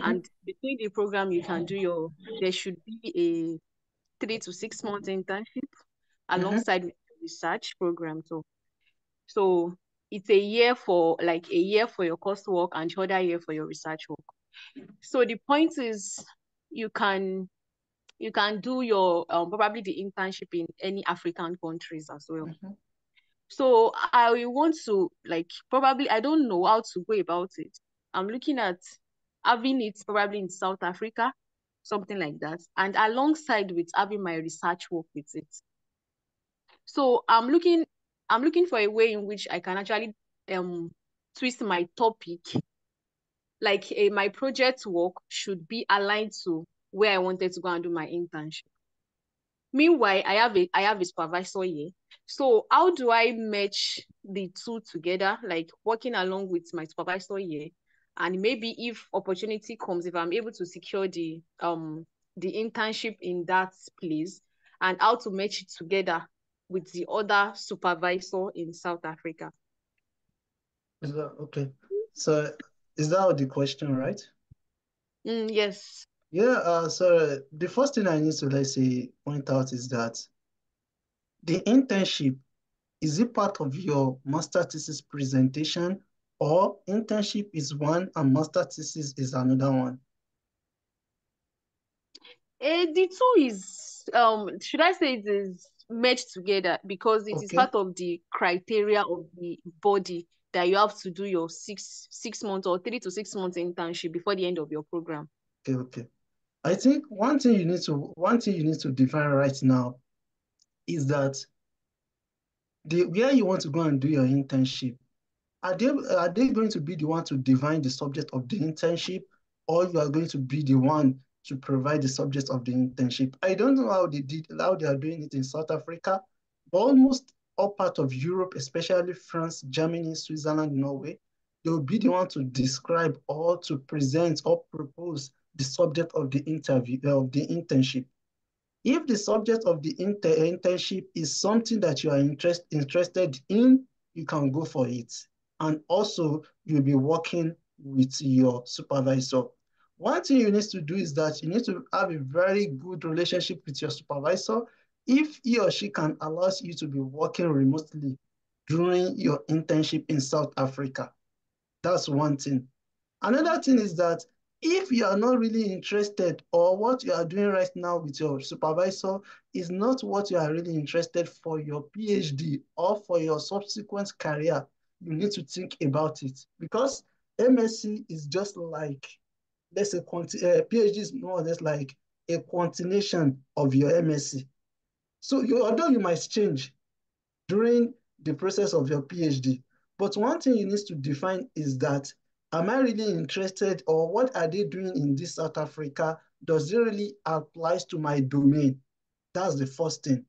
[SPEAKER 3] and between the program you can do there should be a 3 to 6 month internship alongside with the research program. So it's a year for your coursework and the other year for your research work. So the point is you can do your probably the internship in any African countries as well. So I want to probably I don't know how to go about it. I'm looking at having it probably in South Africa, something like that, and alongside with having my research work with it. So I'm looking for a way in which I can actually twist my topic, my project work should be aligned to where I wanted to go and do my internship. Meanwhile, I have a supervisor here. So how do I match the two together, like working along with my supervisor here? And maybe if opportunity comes, if I'm able to secure the internship in that place, and how to match it together with the other supervisor in South Africa.
[SPEAKER 2] Is that okay? So is that the question, right?
[SPEAKER 3] Yes.
[SPEAKER 2] Yeah, so the first thing I need to, let's say, point out is that the internship, is it part of your master thesis presentation, or internship is one and master thesis is another one?
[SPEAKER 3] The two is should I say it is merged together because it is part of the criteria of the body that you have to do your 6 months or 3 to 6 months internship before the end of your program.
[SPEAKER 2] Okay. I think one thing you need to define right now is that where you want to go and do your internship, are they going to be the one to define the subject of the internship, or you are going to be the one to provide the subject of the internship? I don't know how they are doing it in South Africa, but almost all part of Europe, especially France, Germany, Switzerland, Norway, they will be the one to describe or to present or propose the subject of the internship. If the subject of the internship is something that you are interested in, you can go for it. And also, you'll be working with your supervisor. One thing you need to do is that you need to have a very good relationship with your supervisor. If he or she can allow you to be working remotely during your internship in South Africa, that's one thing. Another thing is that if you are not really interested or what you are doing right now with your supervisor is not what you are really interested for your PhD or for your subsequent career, you need to think about it because MSc is just like, let's say, PhD is more or less like a continuation of your MSc. So although you might change during the process of your PhD. But one thing you need to define is that, am I really interested or what are they doing in this South Africa? Does it really apply to my domain? That's the first thing.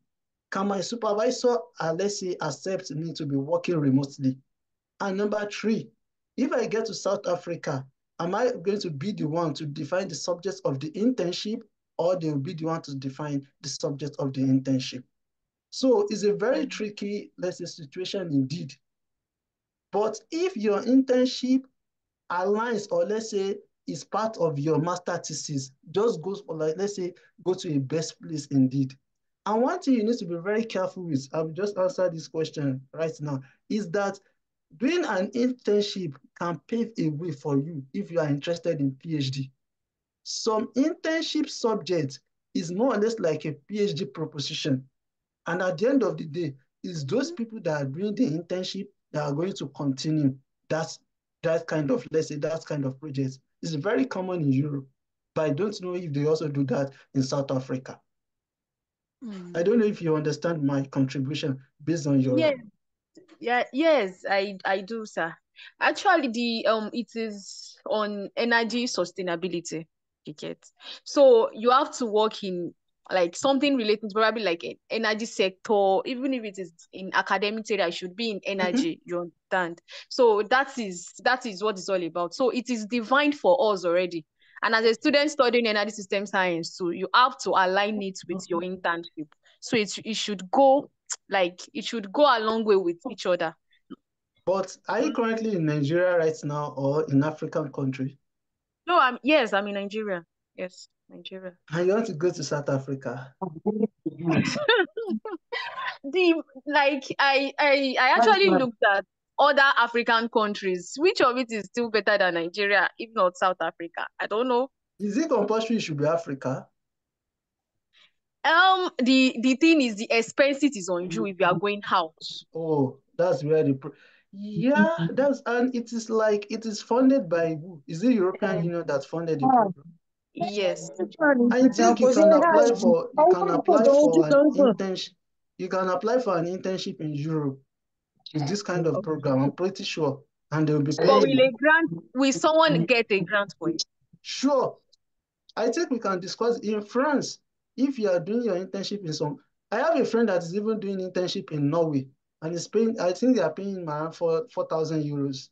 [SPEAKER 2] Can my supervisor, let's say, accept me to be working remotely? And number three, if I get to South Africa, am I going to be the one to define the subject of the internship or they will be the one to define the subject of the internship? So it's a very tricky, let's say, situation indeed. But if your internship aligns or let's say is part of your master thesis, just goes for like, let's say, go to a best place indeed. And one thing you need to be very careful with, I've just answered this question right now, is that doing an internship can pave a way for you if you are interested in PhD. Some internship subjects is more or less like a PhD proposition. And at the end of the day, it's those people that are doing the internship that are going to continue that kind of, let's say, that kind of project. It's very common in Europe, but I don't know if they also do that in South Africa. I don't know if you understand my contribution based on your.
[SPEAKER 3] Yes, I do, sir. Actually, the it is on energy sustainability. You get. So you have to work in like something related, probably like an energy sector, even if it is in academic area, it should be in
[SPEAKER 2] Mhm.
[SPEAKER 3] energy. You understand? So that is what it's all about. So it is defined for us already. And as a student studying energy system science, so you have to align it with your internship. So it should go like it should go a long way with each other.
[SPEAKER 2] But are you currently in Nigeria right now or in African country?
[SPEAKER 3] No, I'm in Nigeria. Yes, Nigeria.
[SPEAKER 2] And you want to go to South Africa?
[SPEAKER 3] The like I actually looked at other African countries. Which of it is still better than Nigeria, if not South Africa? I don't know.
[SPEAKER 2] Is it compulsory it should be Africa?
[SPEAKER 3] The thing is the expenses is on you if you are going out.
[SPEAKER 2] Oh, that's where yeah, and it is like it is funded by who? Is it European Union that funded the program?
[SPEAKER 3] Yes.
[SPEAKER 2] I think you can apply for an internship. You can apply for an internship in Europe with this kind of program. I'm pretty sure, and they'll be
[SPEAKER 3] But
[SPEAKER 2] paying you.
[SPEAKER 3] will someone get a grant for it?
[SPEAKER 2] Sure, I think we can discuss in France. If you are doing your internship in some, I have a friend that is even doing internship in Norway, and is paying. I think they are paying him around 4,000 euros.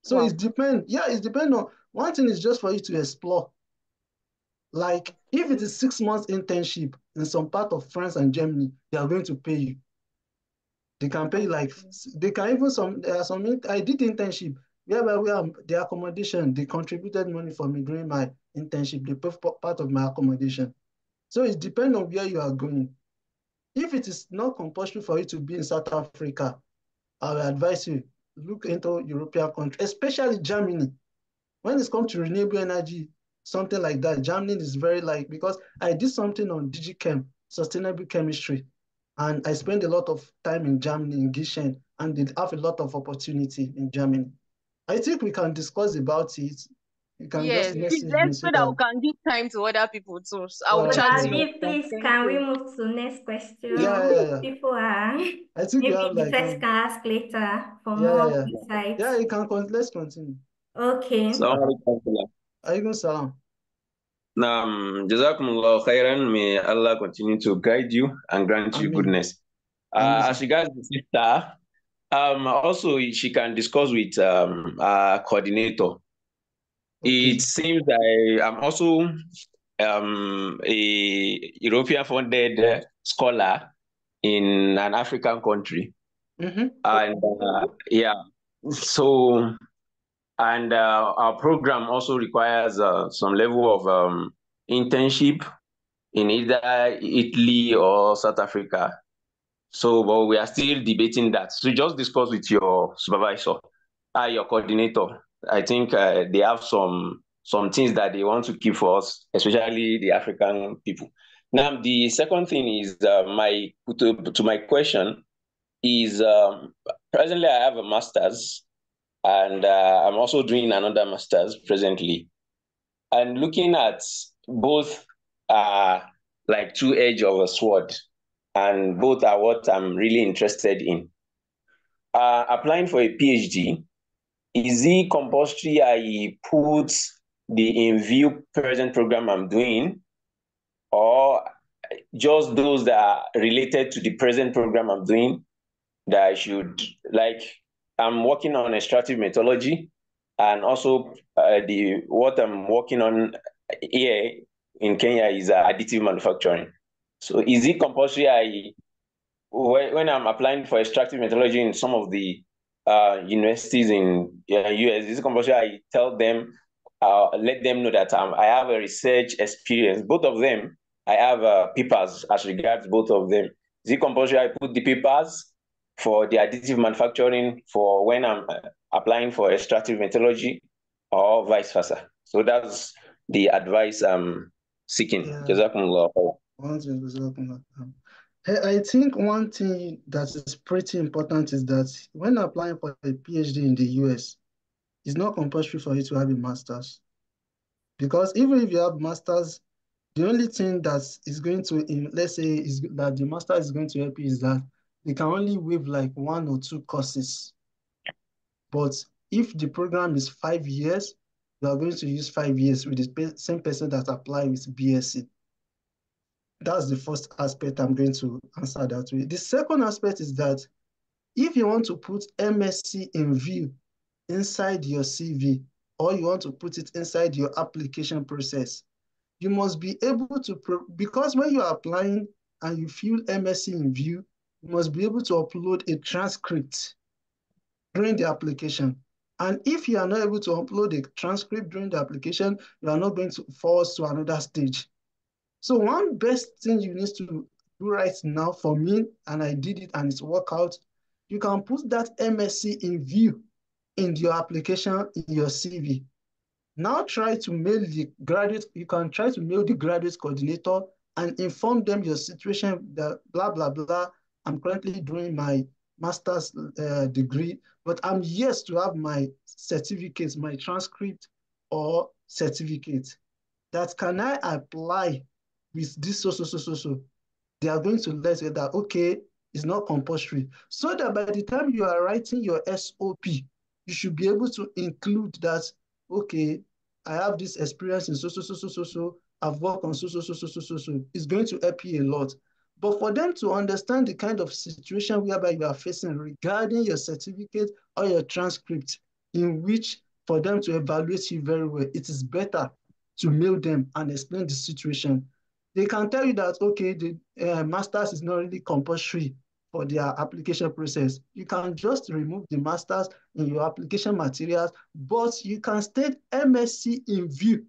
[SPEAKER 2] So
[SPEAKER 3] Wow.
[SPEAKER 2] it depends. Yeah, it depends on one thing is just for you to explore. Like if it is 6 months internship in some part of France and Germany, they are going to pay you. They can pay you like they can even some there are some I did internship whereby we are the accommodation, they contributed money for me during my internship. They pay for part of my accommodation. So it depends on where you are going. If it is not compulsory for you to be in South Africa, I will advise you look into European countries, especially Germany. When it comes to renewable energy, something like that, Germany is very like, because I did something on DigiChem, sustainable chemistry, and I spent a lot of time in Germany, in Gießen, and they have a lot of opportunity in Germany. I think we can discuss about it. You can just
[SPEAKER 3] Yes. Please,
[SPEAKER 2] message me
[SPEAKER 3] let's
[SPEAKER 2] so
[SPEAKER 3] so that we
[SPEAKER 2] that,
[SPEAKER 3] can give time to other people too. So I
[SPEAKER 2] all
[SPEAKER 3] will
[SPEAKER 1] Brother
[SPEAKER 2] right,
[SPEAKER 3] chat
[SPEAKER 2] all
[SPEAKER 3] to you
[SPEAKER 2] right.
[SPEAKER 1] Abeeb,
[SPEAKER 3] later.
[SPEAKER 1] please,
[SPEAKER 3] Thank
[SPEAKER 1] can we
[SPEAKER 3] you.
[SPEAKER 1] move to next
[SPEAKER 2] Yeah,
[SPEAKER 1] question?
[SPEAKER 2] yeah, yeah.
[SPEAKER 1] People are,
[SPEAKER 2] I think we
[SPEAKER 1] maybe
[SPEAKER 2] have
[SPEAKER 1] the
[SPEAKER 2] like,
[SPEAKER 1] person can ask later for
[SPEAKER 2] yeah, yeah,
[SPEAKER 1] more
[SPEAKER 2] yeah.
[SPEAKER 1] insights.
[SPEAKER 2] Yeah, you can, let's continue.
[SPEAKER 1] Okay.
[SPEAKER 4] Assalamualaikum.
[SPEAKER 2] Alaikum salam.
[SPEAKER 4] Jazakumullah khairan. May Allah continue to guide you and grant you
[SPEAKER 2] Amen.
[SPEAKER 4] goodness.
[SPEAKER 2] Amen, sir.
[SPEAKER 4] As regards the sister, also she can discuss with our coordinator.
[SPEAKER 2] Okay.
[SPEAKER 4] It seems I'm also a European funded scholar in an African country,
[SPEAKER 2] Mm-hmm.
[SPEAKER 4] and yeah, so And our program also requires some level of internship in either Italy or South Africa. So, but we are still debating that. So just discuss with your supervisor, your coordinator. I think they have some things that they want to keep for us, especially the African people. Now, the second thing is to my question is presently I have a master's, and I'm also doing another master's presently. And looking at both like two edge of a sword, and both are what I'm really interested in. Applying for a PhD, is it compulsory I put the in view present program I'm doing, or just those that are related to the present program I'm doing that I should, like, I'm working on extractive methodology, and also the what I'm working on here in Kenya is additive manufacturing. So is it compulsory when I'm applying for extractive methodology in some of the universities in US, is it compulsory I tell them, let them know that I have a research experience? Both of them, I have papers as regards both of them. Is it compulsory I put the papers for the additive manufacturing for when I'm applying for extractive methodology, or vice versa? So that's the advice I'm seeking.
[SPEAKER 2] Yeah.
[SPEAKER 4] Jazakumullah.
[SPEAKER 2] I think one thing that is pretty important is that when applying for a PhD in the US, it's not compulsory for you to have a master's. Because even if you have master's, the only thing that is going to, let's say, is that the master is going to help you is that they can only waive like 1 or 2 courses. But if the program is 5 years, you are going to use 5 years with the same person that applied with BSc. That's the first aspect I'm going to answer that way. The second aspect is that if you want to put MSc in view inside your CV, or you want to put it inside your application process, you must be able to, because when you are applying and you fill MSc in view, you must be able to upload a transcript during the application. And if you are not able to upload a transcript during the application, you are not going to force to another stage. So one best thing you need to do right now for me, and I did it and it's worked out, you can put that MSc in view in your application, in your CV. Now try to mail the graduate, you can try to mail the graduate coordinator and inform them your situation, that blah, blah, blah. I'm currently doing my master's degree, but I'm yet to have my certificate, my transcript or certificate. That can I apply with this so. They are going to let you that, okay, it's not compulsory. So that by the time you are writing your SOP, you should be able to include that, okay, I have this experience in so. I've worked on so. It's going to help you a lot. But for them to understand the kind of situation whereby you are facing regarding your certificate or your transcript, in which for them to evaluate you very well, it is better to mail them and explain the situation. They can tell you that, okay, the master's is not really compulsory for their application process. You can just remove the master's in your application materials, but you can state MSc in view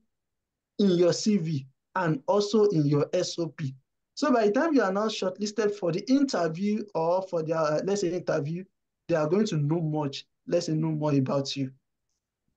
[SPEAKER 2] in your CV and also in your SOP. So by the time you are now shortlisted for the interview or for their, let's say, interview, they are going to know much, let's say, know more about you.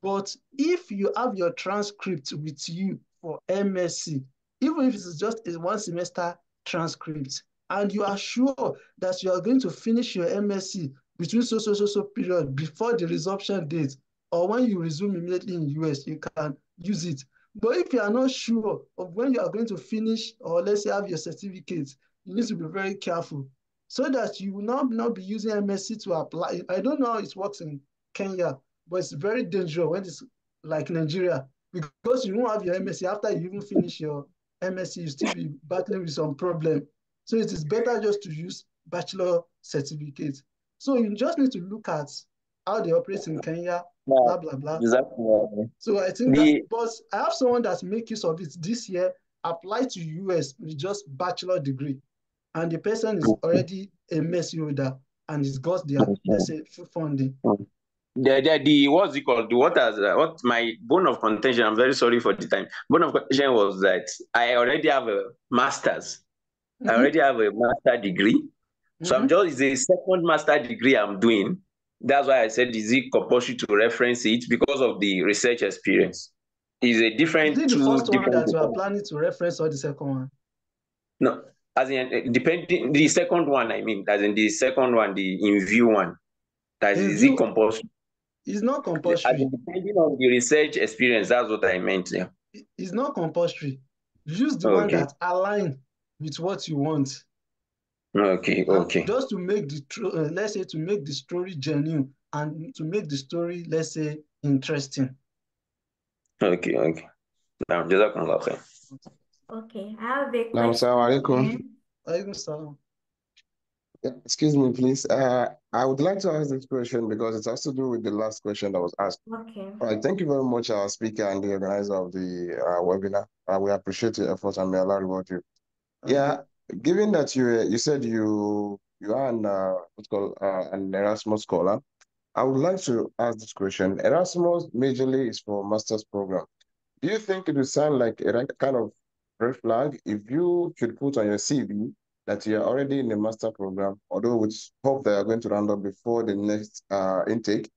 [SPEAKER 2] But if you have your transcript with you for MSc, even if it's just a 1 semester transcript, and you are sure that you are going to finish your MSc between so period before the resumption date, or when you resume immediately in US, you can use it. But if you are not sure of when you are going to finish, or let's say have your certificate, you need to be very careful so that you will not be using MSc to apply. I don't know how it works in Kenya, but it's very dangerous when it's like Nigeria, because you won't have your MSc after you even finish your MSc, you still be battling with some problem. So it is better just to use bachelor certificate. So you just need to look at how they operate in Kenya, blah, blah, blah.
[SPEAKER 4] Exactly.
[SPEAKER 2] So I think that, but I have someone that make use of it this year, apply to US with just bachelor degree. And the person is already a MSc holder and he's got their, let's say, full funding.
[SPEAKER 4] the what's it called? What my bone of contention? I'm very sorry for the time. Bone of contention was that I already have a master's. I already have a master degree. So it's a second master degree I'm doing. That's why I said, is it compulsory to reference it because of the research experience? Is a
[SPEAKER 2] Is
[SPEAKER 4] different
[SPEAKER 2] it the
[SPEAKER 4] two
[SPEAKER 2] first one
[SPEAKER 4] different.
[SPEAKER 2] that you are planning to reference or the second one?
[SPEAKER 4] No, as in depending the second one. I mean, as in the second one, the in view one. That
[SPEAKER 2] In
[SPEAKER 4] is it
[SPEAKER 2] view,
[SPEAKER 4] compulsory?
[SPEAKER 2] it's not
[SPEAKER 4] As in
[SPEAKER 2] compulsory.
[SPEAKER 4] depending on the research experience. That's what I meant. Yeah.
[SPEAKER 2] It's not compulsory. Use the one
[SPEAKER 4] Okay.
[SPEAKER 2] that align with what you want.
[SPEAKER 4] Okay.
[SPEAKER 2] And
[SPEAKER 4] Okay.
[SPEAKER 2] just to make let's say to make the story genuine and to make the story, let's say, interesting.
[SPEAKER 4] Okay. Okay. Now, Jazakallah khair.
[SPEAKER 1] Okay, I have a
[SPEAKER 5] Naam,
[SPEAKER 1] question
[SPEAKER 5] Assalamu alaikum.
[SPEAKER 1] here.
[SPEAKER 5] Yeah, excuse me, please. I would like to ask this question because it has to do with the last question that was asked.
[SPEAKER 1] Okay.
[SPEAKER 5] All right, thank you very much, our speaker and the organizer of the webinar. We appreciate your efforts and may Allah reward you. Yeah, given that you said you are what's called an Erasmus scholar, I would like to ask this question. Erasmus majorly is for master's program. Do you think it would sound like a kind of red flag if you should put on your CV that you're already in the master program, although with hope that you're going to round up before the next intake?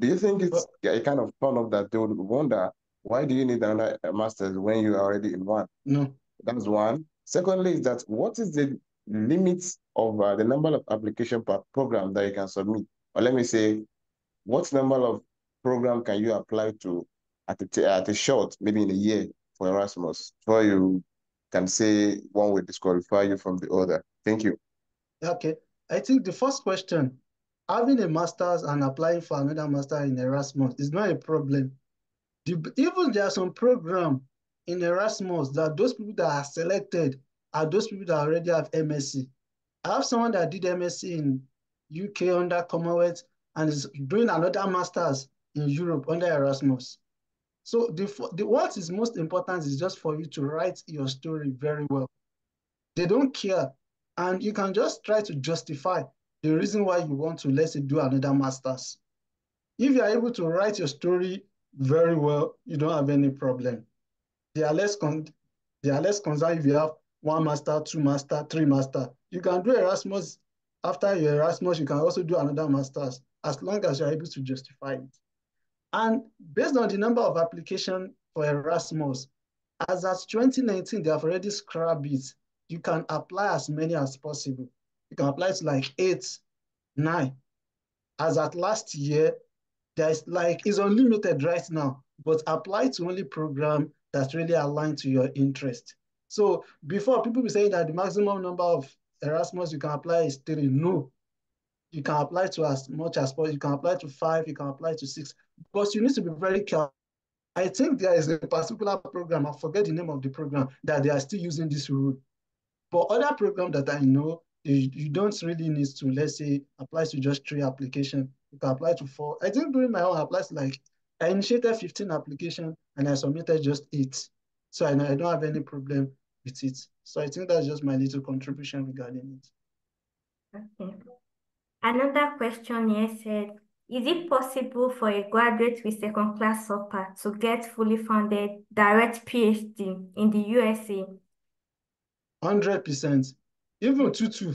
[SPEAKER 5] Do you think it's a kind of turn off that they would wonder, why do you need another master's when you're already in one?
[SPEAKER 2] No.
[SPEAKER 5] That's one. Secondly, is that what is the limit of the number of application per program that you can submit? Or let me say, what number of program can you apply to at a short, maybe in a year for Erasmus, before you can say one will disqualify you from the other? Thank you.
[SPEAKER 2] Okay. I think the first question, having a master's and applying for another master in Erasmus is not a problem. Even there are some program in Erasmus that those people that are selected are those people that already have MSc. I have someone that did MSc in UK under Commonwealth and is doing another master's in Europe under Erasmus. So what is most important is just for you to write your story very well. They don't care. And you can just try to justify the reason why you want to, let's say, do another master's. If you are able to write your story very well, you don't have any problem. They are less concerned if you have one master, two master, three master. You can do Erasmus. After your Erasmus, you can also do another master's as long as you're able to justify it. And based on the number of applications for Erasmus, as at 2019, they have already scrapped it. You can apply as many as possible. You can apply to like 8, 9. As at last year, there's like, it's unlimited right now, but apply to only program that's really aligned to your interest. So before, people be saying that the maximum number of Erasmus you can apply is 3. No, you can apply to as much as possible. You can apply to 5, you can apply to 6, but you need to be very careful. I think there is a particular program, I forget the name of the program, that they are still using this rule. But other programs that I know, you don't really need to, let's say, apply to just 3 applications. You can apply to 4. I think during my own, I initiated 15 applications and I submitted just 8. So I don't have any problem with it. So I think that's just my little contribution regarding it.
[SPEAKER 1] Okay. Another question here said, is it possible for a graduate with second class upper to get fully funded direct PhD in the USA?
[SPEAKER 2] 100%. Even 2.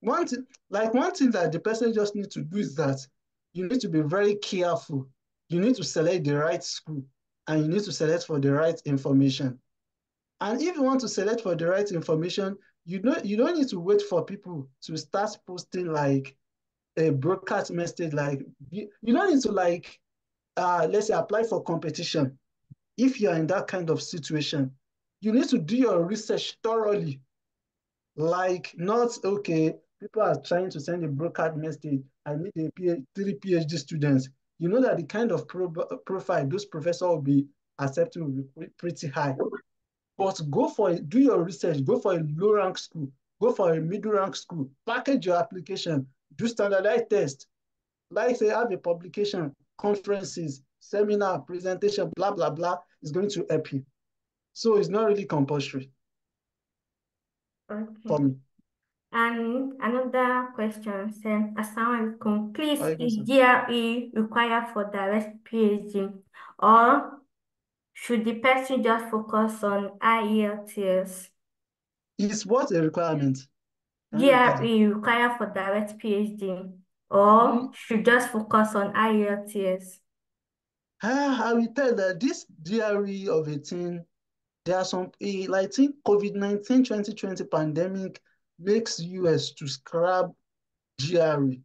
[SPEAKER 2] One thing that the person just needs to do is that you need to be very careful. You need to select the right school and you need to select for the right information. And if you want to select for the right information, you don't need to wait for people to start posting like a broadcast message. Like you don't need to let's say apply for competition. If you're in that kind of situation, you need to do your research thoroughly. Like not, okay, people are trying to send a broadcast message, I need 3 PhD students. You know that the kind of profile those professors will be accepting will be pretty high. But do your research, go for a low rank school, go for a middle rank school, package your application, do standardized tests, like say have a publication, conferences, seminar, presentation, blah, blah, blah, is going to help you. So it's not really compulsory for me.
[SPEAKER 1] And another question said, Assalamualaikum, please,
[SPEAKER 2] Alaikum
[SPEAKER 1] is
[SPEAKER 2] salam.
[SPEAKER 1] GRE required for direct PhD, or should the person just focus on IELTS?
[SPEAKER 2] Is what a requirement? Can you repeat it?
[SPEAKER 1] GRE required for direct PhD,
[SPEAKER 2] Mm,
[SPEAKER 1] or should just focus on IELTS?
[SPEAKER 2] I will tell that this GRE of 18, there are some, like, I think COVID-19 2020 pandemic makes US to scrap GRE.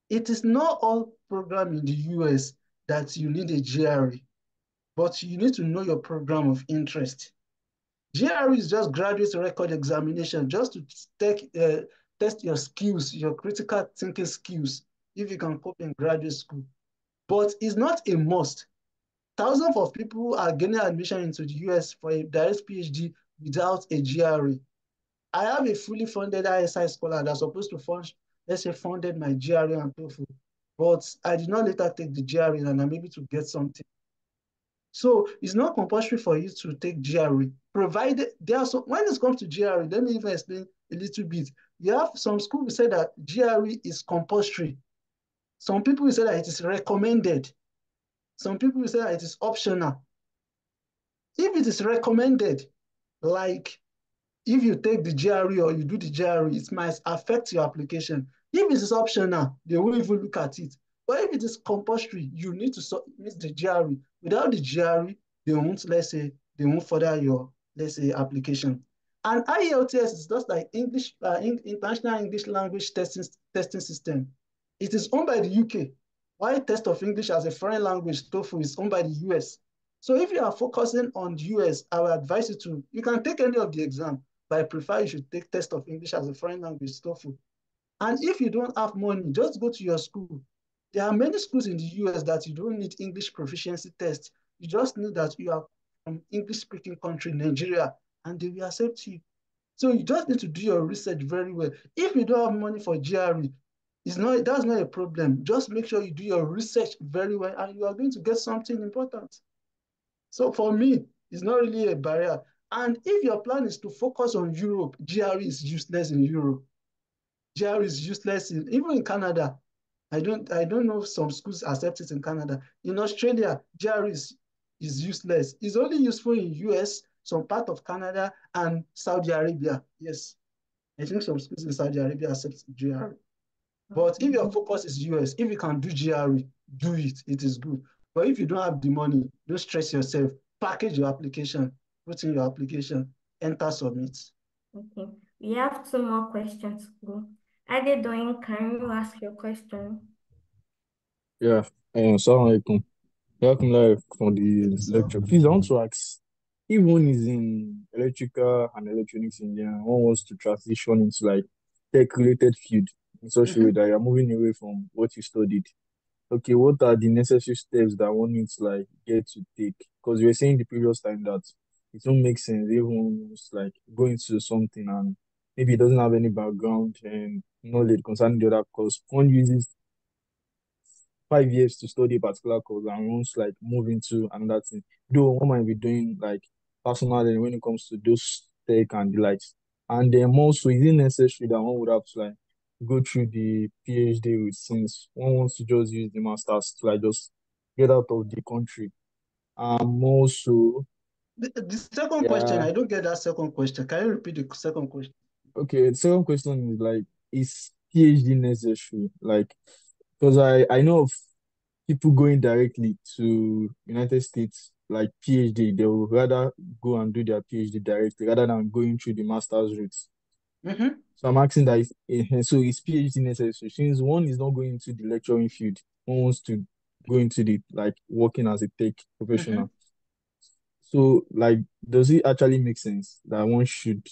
[SPEAKER 2] It is not all program in the US that you need a GRE, but you need to know your program of interest. GRE is just graduate record examination, just to test your skills, your critical thinking skills, if you can cope in graduate school. But it's not a must. Thousands of people are gaining admission into the US for a direct PhD without a GRE. I have a fully funded ISI scholar that's supposed to fund, let's say, funded my GRE and TOEFL, but I did not later take the GRE and I'm able to get something. So it's not compulsory for you to take GRE, provided there are some, when it comes to GRE, let me even explain a little bit. You have some schools who say that GRE is compulsory. Some people will say that it is recommended. Some people will say that it is optional. If it is recommended, like if you take the GRE or you do the GRE, it might affect your application. If it is optional, they won't even look at it. But if it is compulsory, you need to submit the GRE. Without the GRE, they won't, let's say, they won't further your, let's say, application. And IELTS is just like English, International English Language testing system. It is owned by the UK. While test of English as a foreign language, TOEFL, is owned by the US. So if you are focusing on the US, I would advise you can take any of the exam, but I prefer you should take test of English as a foreign language, TOEFL. And if you don't have money, just go to your school. There are many schools in the US that you don't need English proficiency test. You just need that you are from English-speaking country, Nigeria, and they will accept you. So you just need to do your research very well. If you don't have money for GRE, that's not a problem. Just make sure you do your research very well, and you are going to get something important. So for me, it's not really a barrier. And if your plan is to focus on Europe, GRE is useless in Europe. GRE is useless even in Canada. I don't know if some schools accept it in Canada. In Australia, GRE is useless. It's only useful in US, some part of Canada, and Saudi Arabia. Yes, I think some schools in Saudi Arabia accept GRE. But if your focus is US, if you can do GRE, do it. It is good. But if you don't have the money, don't stress yourself. Package your application, put in your application, enter, submit.
[SPEAKER 1] Okay, we have two more questions to go. Adedoyin, can you ask your question?
[SPEAKER 6] Yeah, Assalamu alaikum. Welcome live from the lecture. Please, I want to ask, if one is in electrical and electronics engineering, one wants to transition into like tech-related field in such a way that you're moving away from what you studied. Okay, what are the necessary steps that one needs to like get to take? Because you were saying the previous time that it won't make sense if one was like go into something and maybe it doesn't have any background and knowledge concerning the other course. One uses 5 years to study a particular course and wants like move into another thing. Though one might be doing like personal learning when it comes to those tech and the likes. And then also, is it necessary that one would have to like go through the PhD route since one wants to just use the masters to like just get out of the country? Also,
[SPEAKER 2] The second question,
[SPEAKER 6] yeah,
[SPEAKER 2] I don't get that second question. Can you repeat the second question?
[SPEAKER 6] okay. The second question is like, is PhD necessary? Like, because I know of people going directly to United States like PhD, they will rather go and do their PhD directly rather than going through the master's route.
[SPEAKER 2] Mm-hmm.
[SPEAKER 6] So I'm asking that so is PhD necessary? Since one is not going into the lecturing field, one wants to go into the like working as a tech
[SPEAKER 2] Mm-hmm.
[SPEAKER 6] professional. So like does it actually make sense that one should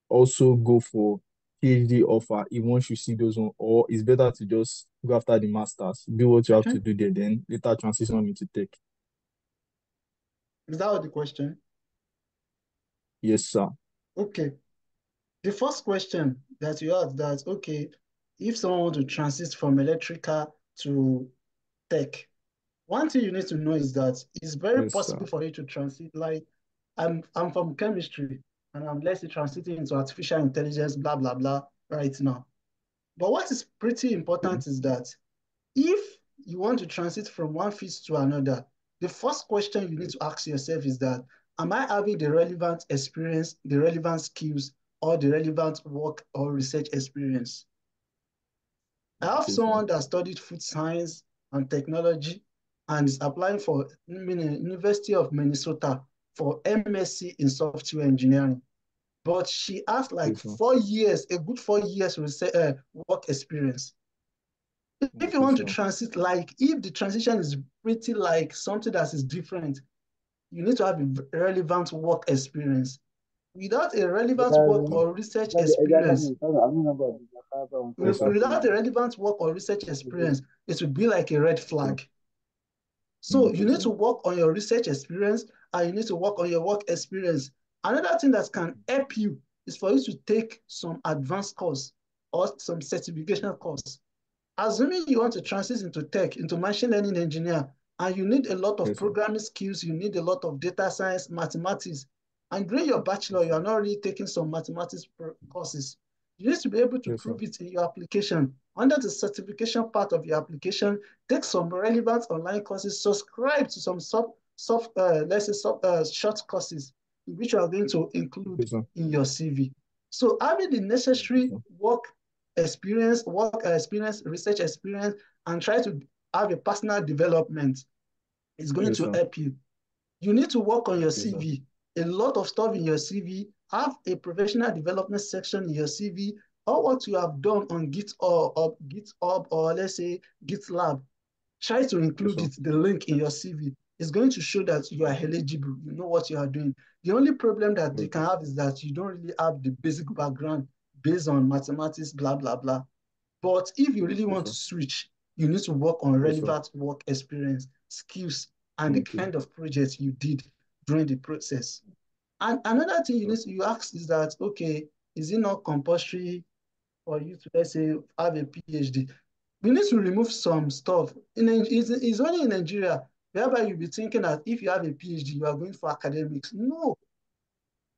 [SPEAKER 6] also go for PhD offer if one should see those one, or it's better to just go after the masters, do what you have
[SPEAKER 2] Mm-hmm.
[SPEAKER 6] to do there, then later transition into tech?
[SPEAKER 2] Is that what the question?
[SPEAKER 6] Yes, sir.
[SPEAKER 2] Okay. The first question that you asked, that, okay, if someone wants to transit from electrical to tech, one thing you need to know is that it's very
[SPEAKER 6] Yes, sir.
[SPEAKER 2] possible for you to transit. Like, I'm from chemistry, and I'm, let's say, transiting into artificial intelligence, blah blah blah. right now. But what is pretty important is that if you want to transit from one field to another, the first question you need to ask yourself is that, am I having the relevant experience, the relevant skills, or the relevant work or research experience? I have
[SPEAKER 6] Okay, sir.
[SPEAKER 2] someone that studied food science and technology and is applying for University of Minnesota for MSc in software engineering. But she has
[SPEAKER 6] Okay,
[SPEAKER 2] like
[SPEAKER 6] sir.
[SPEAKER 2] 4 years, a good 4 years work experience. If you
[SPEAKER 6] Okay,
[SPEAKER 2] want to
[SPEAKER 6] sir.
[SPEAKER 2] transit, like if the transition is pretty like something that is different, you need to have a relevant work experience. Without a relevant work or research experience, without a relevant work or research experience, it would be like a red flag. So you
[SPEAKER 6] Okay,
[SPEAKER 2] need to
[SPEAKER 6] sir.
[SPEAKER 2] work on your research experience and you need to work on your work experience. Another thing that can help you is for you to take some advanced course or some certification course. Assuming you want to transit into tech, into machine learning engineer, and you need a lot of
[SPEAKER 6] Yes, sir.
[SPEAKER 2] programming skills, you need a lot of data science, mathematics, and during your bachelor,
[SPEAKER 6] Yes,
[SPEAKER 2] you
[SPEAKER 6] sir.
[SPEAKER 2] are not really taking some mathematics courses. You need to be able to
[SPEAKER 6] Yes, sir.
[SPEAKER 2] prove it in your application. Under the certification part of your application, take some relevant online courses, subscribe to some let's say short courses, which you are going to
[SPEAKER 6] Okay,
[SPEAKER 2] include
[SPEAKER 6] sir.
[SPEAKER 2] in your CV. So having the
[SPEAKER 6] Okay,
[SPEAKER 2] necessary
[SPEAKER 6] sir.
[SPEAKER 2] work experience, research experience, and try to have a personal development is going
[SPEAKER 6] Yes,
[SPEAKER 2] to
[SPEAKER 6] sir.
[SPEAKER 2] help you. You need to work on your
[SPEAKER 6] Okay, sir.
[SPEAKER 2] CV. A lot of stuff in your CV. Have a professional development section in your CV, or what you have done on GitHub or let's say GitLab. Try to
[SPEAKER 6] Yes,
[SPEAKER 2] include
[SPEAKER 6] sir.
[SPEAKER 2] it, the link in your CV. It's going to show that you are eligible, you know what you are doing. The only problem that you
[SPEAKER 6] Okay.
[SPEAKER 2] can have is that you don't really have the basic background based on mathematics, blah, blah, blah. But if you really
[SPEAKER 6] Okay,
[SPEAKER 2] want to
[SPEAKER 6] sir.
[SPEAKER 2] switch, you need to work on
[SPEAKER 6] Yes, sir.
[SPEAKER 2] relevant work experience, skills, and the
[SPEAKER 6] Okay.
[SPEAKER 2] kind of projects you did during the process. And another thing
[SPEAKER 6] Sir.
[SPEAKER 2] you ask is that, okay, is it not compulsory for you to, let's say, have a PhD? We need to remove some stuff. It's only in Nigeria, whereby you'll be thinking that if you have a PhD, you are going for academics. No,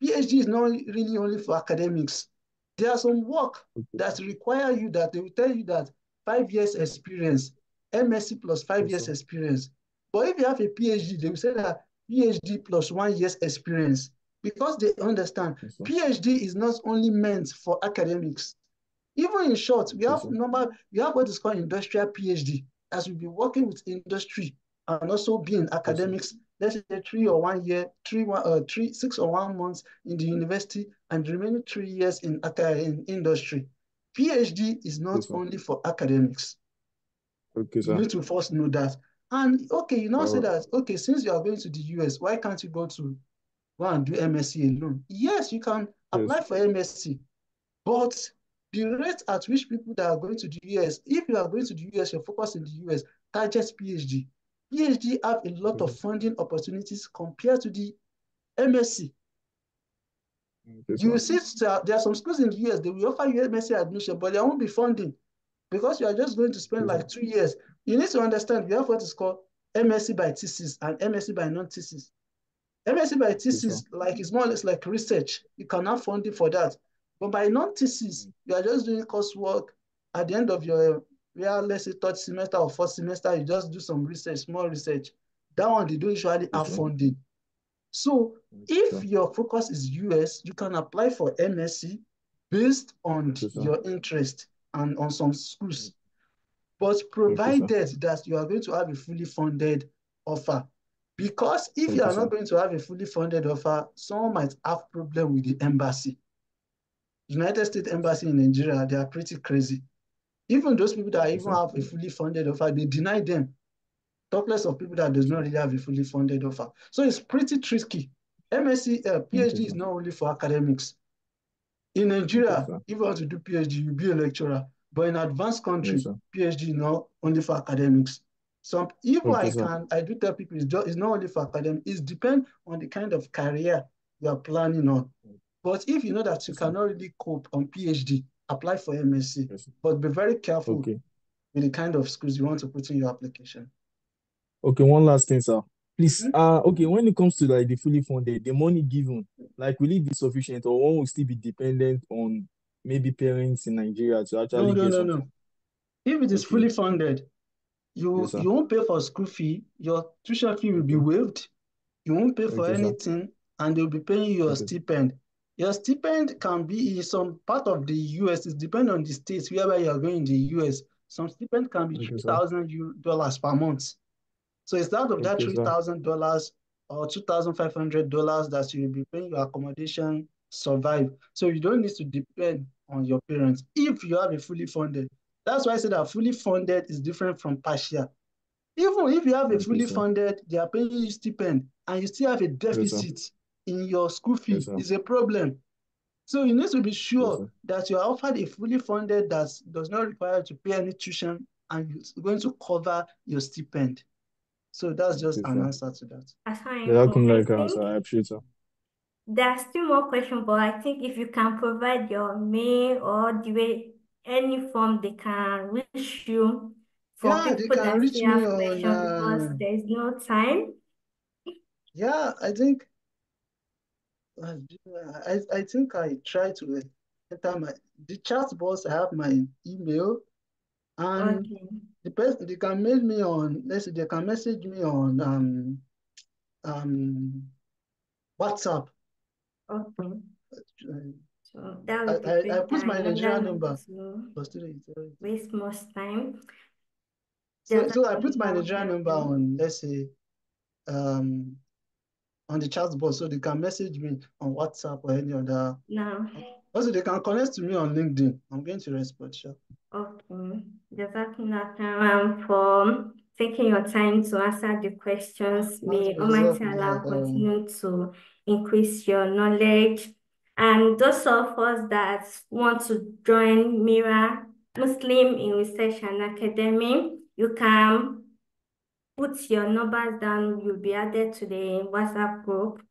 [SPEAKER 2] PhD is not really only for academics. There are some work
[SPEAKER 6] Okay,
[SPEAKER 2] that
[SPEAKER 6] sir.
[SPEAKER 2] require you that they will tell you that 5 years experience, MSc plus five
[SPEAKER 6] Yes,
[SPEAKER 2] years
[SPEAKER 6] sir.
[SPEAKER 2] experience. But if you have a PhD, they will say that PhD plus 1 year's experience because they understand
[SPEAKER 6] Yes, sir.
[SPEAKER 2] PhD is not only meant for academics. Even in short,
[SPEAKER 6] Okay, sir.
[SPEAKER 2] we have what is called industrial PhD, as we'll be working with industry and also be in
[SPEAKER 6] Yes, sir.
[SPEAKER 2] academics, let's say 3 or 1 year, 6 or 1 months in the university, and the remaining 3 years in industry. PhD is not
[SPEAKER 6] Yes, sir.
[SPEAKER 2] only for academics.
[SPEAKER 6] Okay,
[SPEAKER 2] You
[SPEAKER 6] sir.
[SPEAKER 2] need to first know that. And okay, you now say
[SPEAKER 6] Uh,
[SPEAKER 2] that, okay, since you are going to the US, why can't you go and do MSc alone? Yes, you can
[SPEAKER 6] yes.
[SPEAKER 2] apply for MSc, but the rate at which people that are going to the US, if you are going to the US, you're focused in the US, target PhD. PhD have a lot
[SPEAKER 6] Okay,
[SPEAKER 2] of
[SPEAKER 6] sir.
[SPEAKER 2] funding opportunities compared to the MSc.
[SPEAKER 6] Okay,
[SPEAKER 2] You
[SPEAKER 6] sir.
[SPEAKER 2] see, there are some schools in the US, they will offer you MSc admission, but there won't be funding because you are just going to spend
[SPEAKER 6] Okay, sir.
[SPEAKER 2] like 2 years. You need to understand we have what is called MSc by thesis and MSc by non-thesis. MSc by
[SPEAKER 6] Okay, sir.
[SPEAKER 2] thesis, like it's more or less like research. You can have funding for that. But by non-thesis, you are just doing coursework. At the end of your, let's say third semester or fourth semester, you just do some research, small research. That one, they don't usually
[SPEAKER 6] Okay,
[SPEAKER 2] have
[SPEAKER 6] sir.
[SPEAKER 2] funding. So
[SPEAKER 6] Okay,
[SPEAKER 2] if
[SPEAKER 6] sir.
[SPEAKER 2] your focus is US, you can apply for MSc based on
[SPEAKER 6] Okay, sir.
[SPEAKER 2] your interest and on some schools, but
[SPEAKER 6] Okay, sir.
[SPEAKER 2] provided that you are going to have a fully funded offer. Because if you
[SPEAKER 6] Okay,
[SPEAKER 2] are
[SPEAKER 6] sir.
[SPEAKER 2] not going to have a fully funded offer, someone might have problem with the embassy. United States
[SPEAKER 6] Okay, sir.
[SPEAKER 2] Embassy in Nigeria, they are pretty crazy. Even those people that
[SPEAKER 6] Okay,
[SPEAKER 2] even
[SPEAKER 6] sir.
[SPEAKER 2] have a fully funded offer, they deny them. Talk less of people that
[SPEAKER 6] Okay,
[SPEAKER 2] does not
[SPEAKER 6] sir.
[SPEAKER 2] really have a fully funded offer. So it's pretty tricky. MSc,
[SPEAKER 6] Okay,
[SPEAKER 2] PhD is
[SPEAKER 6] sir.
[SPEAKER 2] not only for academics. In
[SPEAKER 6] Okay,
[SPEAKER 2] Nigeria,
[SPEAKER 6] sir.
[SPEAKER 2] if you want to do PhD, you'll be a lecturer. But in advanced
[SPEAKER 6] Yes,
[SPEAKER 2] country,
[SPEAKER 6] sir.
[SPEAKER 2] PhD is not only for academics. Some even
[SPEAKER 6] Okay, sir.
[SPEAKER 2] I do tell people it's not only for academics. It depends on the kind of career you are planning on. But if you know that you
[SPEAKER 6] Okay, sir.
[SPEAKER 2] cannot really cope on PhD, apply for MSc.
[SPEAKER 6] Yes, sir.
[SPEAKER 2] But be very careful
[SPEAKER 6] Okay.
[SPEAKER 2] with the kind of skills you want to put in your application.
[SPEAKER 6] Okay, one last thing, sir. Please,
[SPEAKER 2] Mhm.
[SPEAKER 6] okay, when it comes to like the fully funded, the money given, like will it be sufficient or one will still be dependent on maybe parents in Nigeria to
[SPEAKER 2] No,
[SPEAKER 6] actually
[SPEAKER 2] no,
[SPEAKER 6] get
[SPEAKER 2] no,
[SPEAKER 6] something?
[SPEAKER 2] no. If it is
[SPEAKER 6] Okay.
[SPEAKER 2] fully funded,
[SPEAKER 6] Yes,
[SPEAKER 2] you
[SPEAKER 6] sir.
[SPEAKER 2] won't pay for school fee, your tuition fee will be
[SPEAKER 6] Okay.
[SPEAKER 2] waived, you won't pay for
[SPEAKER 6] Okay, sir.
[SPEAKER 2] anything, and they'll be paying you your
[SPEAKER 6] Okay.
[SPEAKER 2] stipend. Your stipend can be in some part of the US, it depends on the states wherever you are going in the US. Some stipend can be
[SPEAKER 6] Okay, sir.
[SPEAKER 2] $3,000 per month. So it's out of that
[SPEAKER 6] Okay, sir.
[SPEAKER 2] $3,000 or $2,500 that you will be paying your accommodation, survive. So you don't need to depend on your parents if you have a fully funded. That's why I said that fully funded is different from partial. Even if you have a
[SPEAKER 6] Okay,
[SPEAKER 2] fully
[SPEAKER 6] sir.
[SPEAKER 2] funded, they are paying you stipend and you still have a
[SPEAKER 6] Yes, sir.
[SPEAKER 2] deficit in your school
[SPEAKER 6] Yes,
[SPEAKER 2] fee,
[SPEAKER 6] sir.
[SPEAKER 2] it's a problem. So you need to be
[SPEAKER 6] Yes,
[SPEAKER 2] sure
[SPEAKER 6] sir.
[SPEAKER 2] that you are offered a fully funded that does not require you to pay any tuition and it's going to cover your stipend. So that's just
[SPEAKER 6] Okay,
[SPEAKER 2] an
[SPEAKER 6] sir.
[SPEAKER 2] answer to that.
[SPEAKER 6] Yeah, that come
[SPEAKER 1] I
[SPEAKER 6] like answer.
[SPEAKER 1] think
[SPEAKER 6] I appreciate it.
[SPEAKER 1] there are still more questions, but I think if you can provide your mail or the way any form they can reach you for
[SPEAKER 2] Yeah, they
[SPEAKER 1] people
[SPEAKER 2] can
[SPEAKER 1] that
[SPEAKER 2] reach
[SPEAKER 1] still
[SPEAKER 2] me
[SPEAKER 1] have
[SPEAKER 2] on,
[SPEAKER 1] questions because there is no time.
[SPEAKER 2] yeah, I think, I think I try to enter the chat box. I have my email and
[SPEAKER 1] Okay.
[SPEAKER 2] the person, they can mail me on, let's see, they can message me on um, WhatsApp.
[SPEAKER 1] Okay.
[SPEAKER 2] Uh,
[SPEAKER 1] So that
[SPEAKER 2] I,
[SPEAKER 1] would be
[SPEAKER 2] I
[SPEAKER 1] better
[SPEAKER 2] put my
[SPEAKER 1] in order
[SPEAKER 2] Nigerian
[SPEAKER 1] not
[SPEAKER 2] number.
[SPEAKER 1] to
[SPEAKER 2] +380.
[SPEAKER 1] waste much time.
[SPEAKER 2] So I put my
[SPEAKER 1] Jazakumullah
[SPEAKER 2] Nigerian number
[SPEAKER 1] khairan.
[SPEAKER 2] on, let's say, um, on the chat box, so they can message me on WhatsApp or any other.
[SPEAKER 1] Now,
[SPEAKER 2] Also, they can connect to me on LinkedIn. I'm going to respond, sure.
[SPEAKER 1] okay. Jazakumullah khairan for taking your time to answer the questions. May Almighty Allah continue to increase your knowledge. And those of us that want to join Mira Muslim in Research and Academy, you can put your numbers down. You'll be added to the WhatsApp group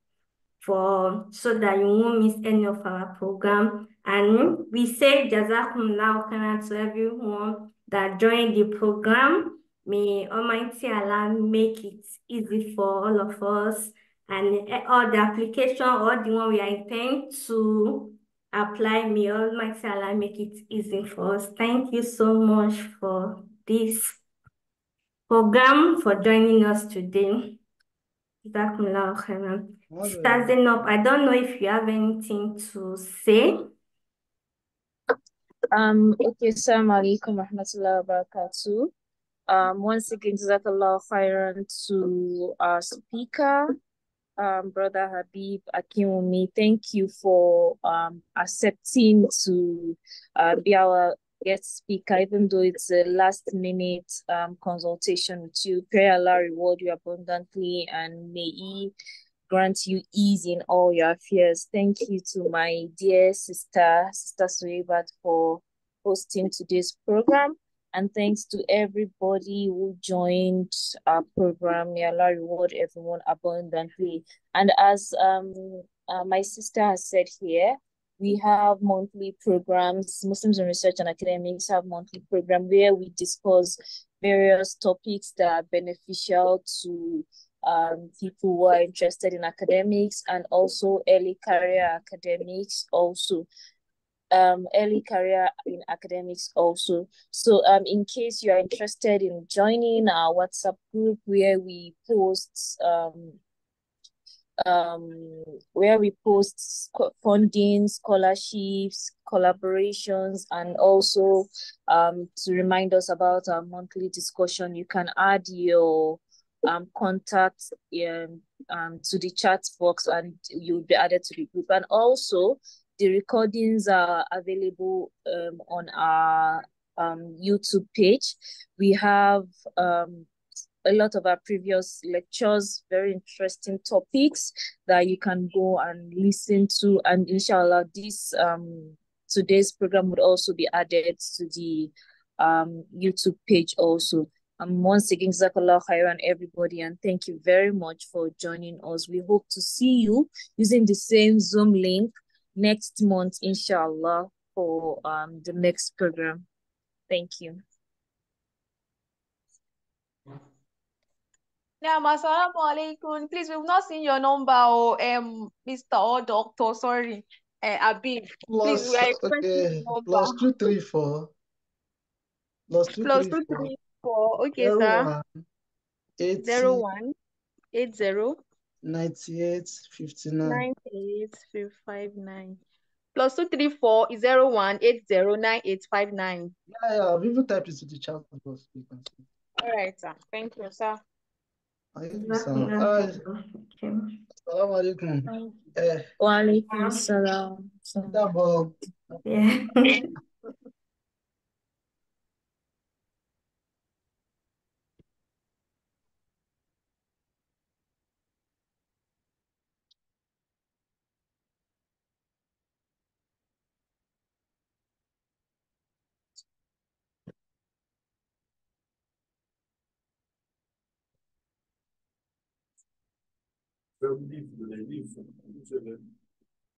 [SPEAKER 1] for so that you won't miss any of our program. And we say Jazakumullah khairan to everyone that joined the program. May Almighty Allah make it easy for all of us and all the application or the one we are intending to apply. May Almighty Allah make it easy for us. Thank you so much for this program, for joining us today. Jazakumullah khairan. Sister Zainab, I don't know if you have anything to say.
[SPEAKER 7] Okay, Assalamu alaikum warahmatullahi wabarakatuh. Once again, Jazakallah khairan to our speaker, Brother Habib Akinwunmi. Thank you for accepting to be our guest speaker, even though it's a last minute consultation with you. Pray Allah reward you abundantly and may He grant you ease in all your affairs. Thank you to my dear Sister Suebat, for hosting today's program. And thanks to everybody who joined our program. May Allah reward everyone abundantly. And as my sister has said here, we have monthly programs. Muslims in Research and Academics have monthly program where we discuss various topics that are beneficial to people who are interested in academics and also early career academics also. Early career in academics also. So in case you are interested in joining our WhatsApp group where we post funding, scholarships, collaborations, and also to remind us about our monthly discussion, you can add your contact to the chat box and you'll be added to the group. And also the recordings are available on our YouTube page. We have a lot of our previous lectures, very interesting topics that you can go and listen to. And inshallah, this today's program would also be added to the YouTube page also. Once again, Jazakallah khairan everybody, and thank you very much for joining us. We hope to see you using the same Zoom link next month, inshallah, for the next program. Thank you.
[SPEAKER 3] Yeah, assalamu alaikum. Please, we've not seen your number, or Mr. or Doctor. Sorry. Abeeb, please, we
[SPEAKER 2] Plus,
[SPEAKER 3] are expecting the
[SPEAKER 2] okay,
[SPEAKER 3] number.
[SPEAKER 2] plus 234, plus two
[SPEAKER 3] Plus
[SPEAKER 2] three
[SPEAKER 3] two
[SPEAKER 2] four
[SPEAKER 3] three four. Okay,
[SPEAKER 2] zero
[SPEAKER 3] sir.
[SPEAKER 2] one 80
[SPEAKER 3] 0180
[SPEAKER 2] 98 59.
[SPEAKER 3] 98559. Plus 234 01809859.
[SPEAKER 2] Yeah, yeah, I've even typed it to the chat box. You can see.
[SPEAKER 3] All right, sir. Thank you, sir.
[SPEAKER 2] Alaikum salam.
[SPEAKER 1] Okay.
[SPEAKER 2] Assalamu alaikum.
[SPEAKER 7] Wa alaikum salam.
[SPEAKER 2] Double.
[SPEAKER 1] Yeah.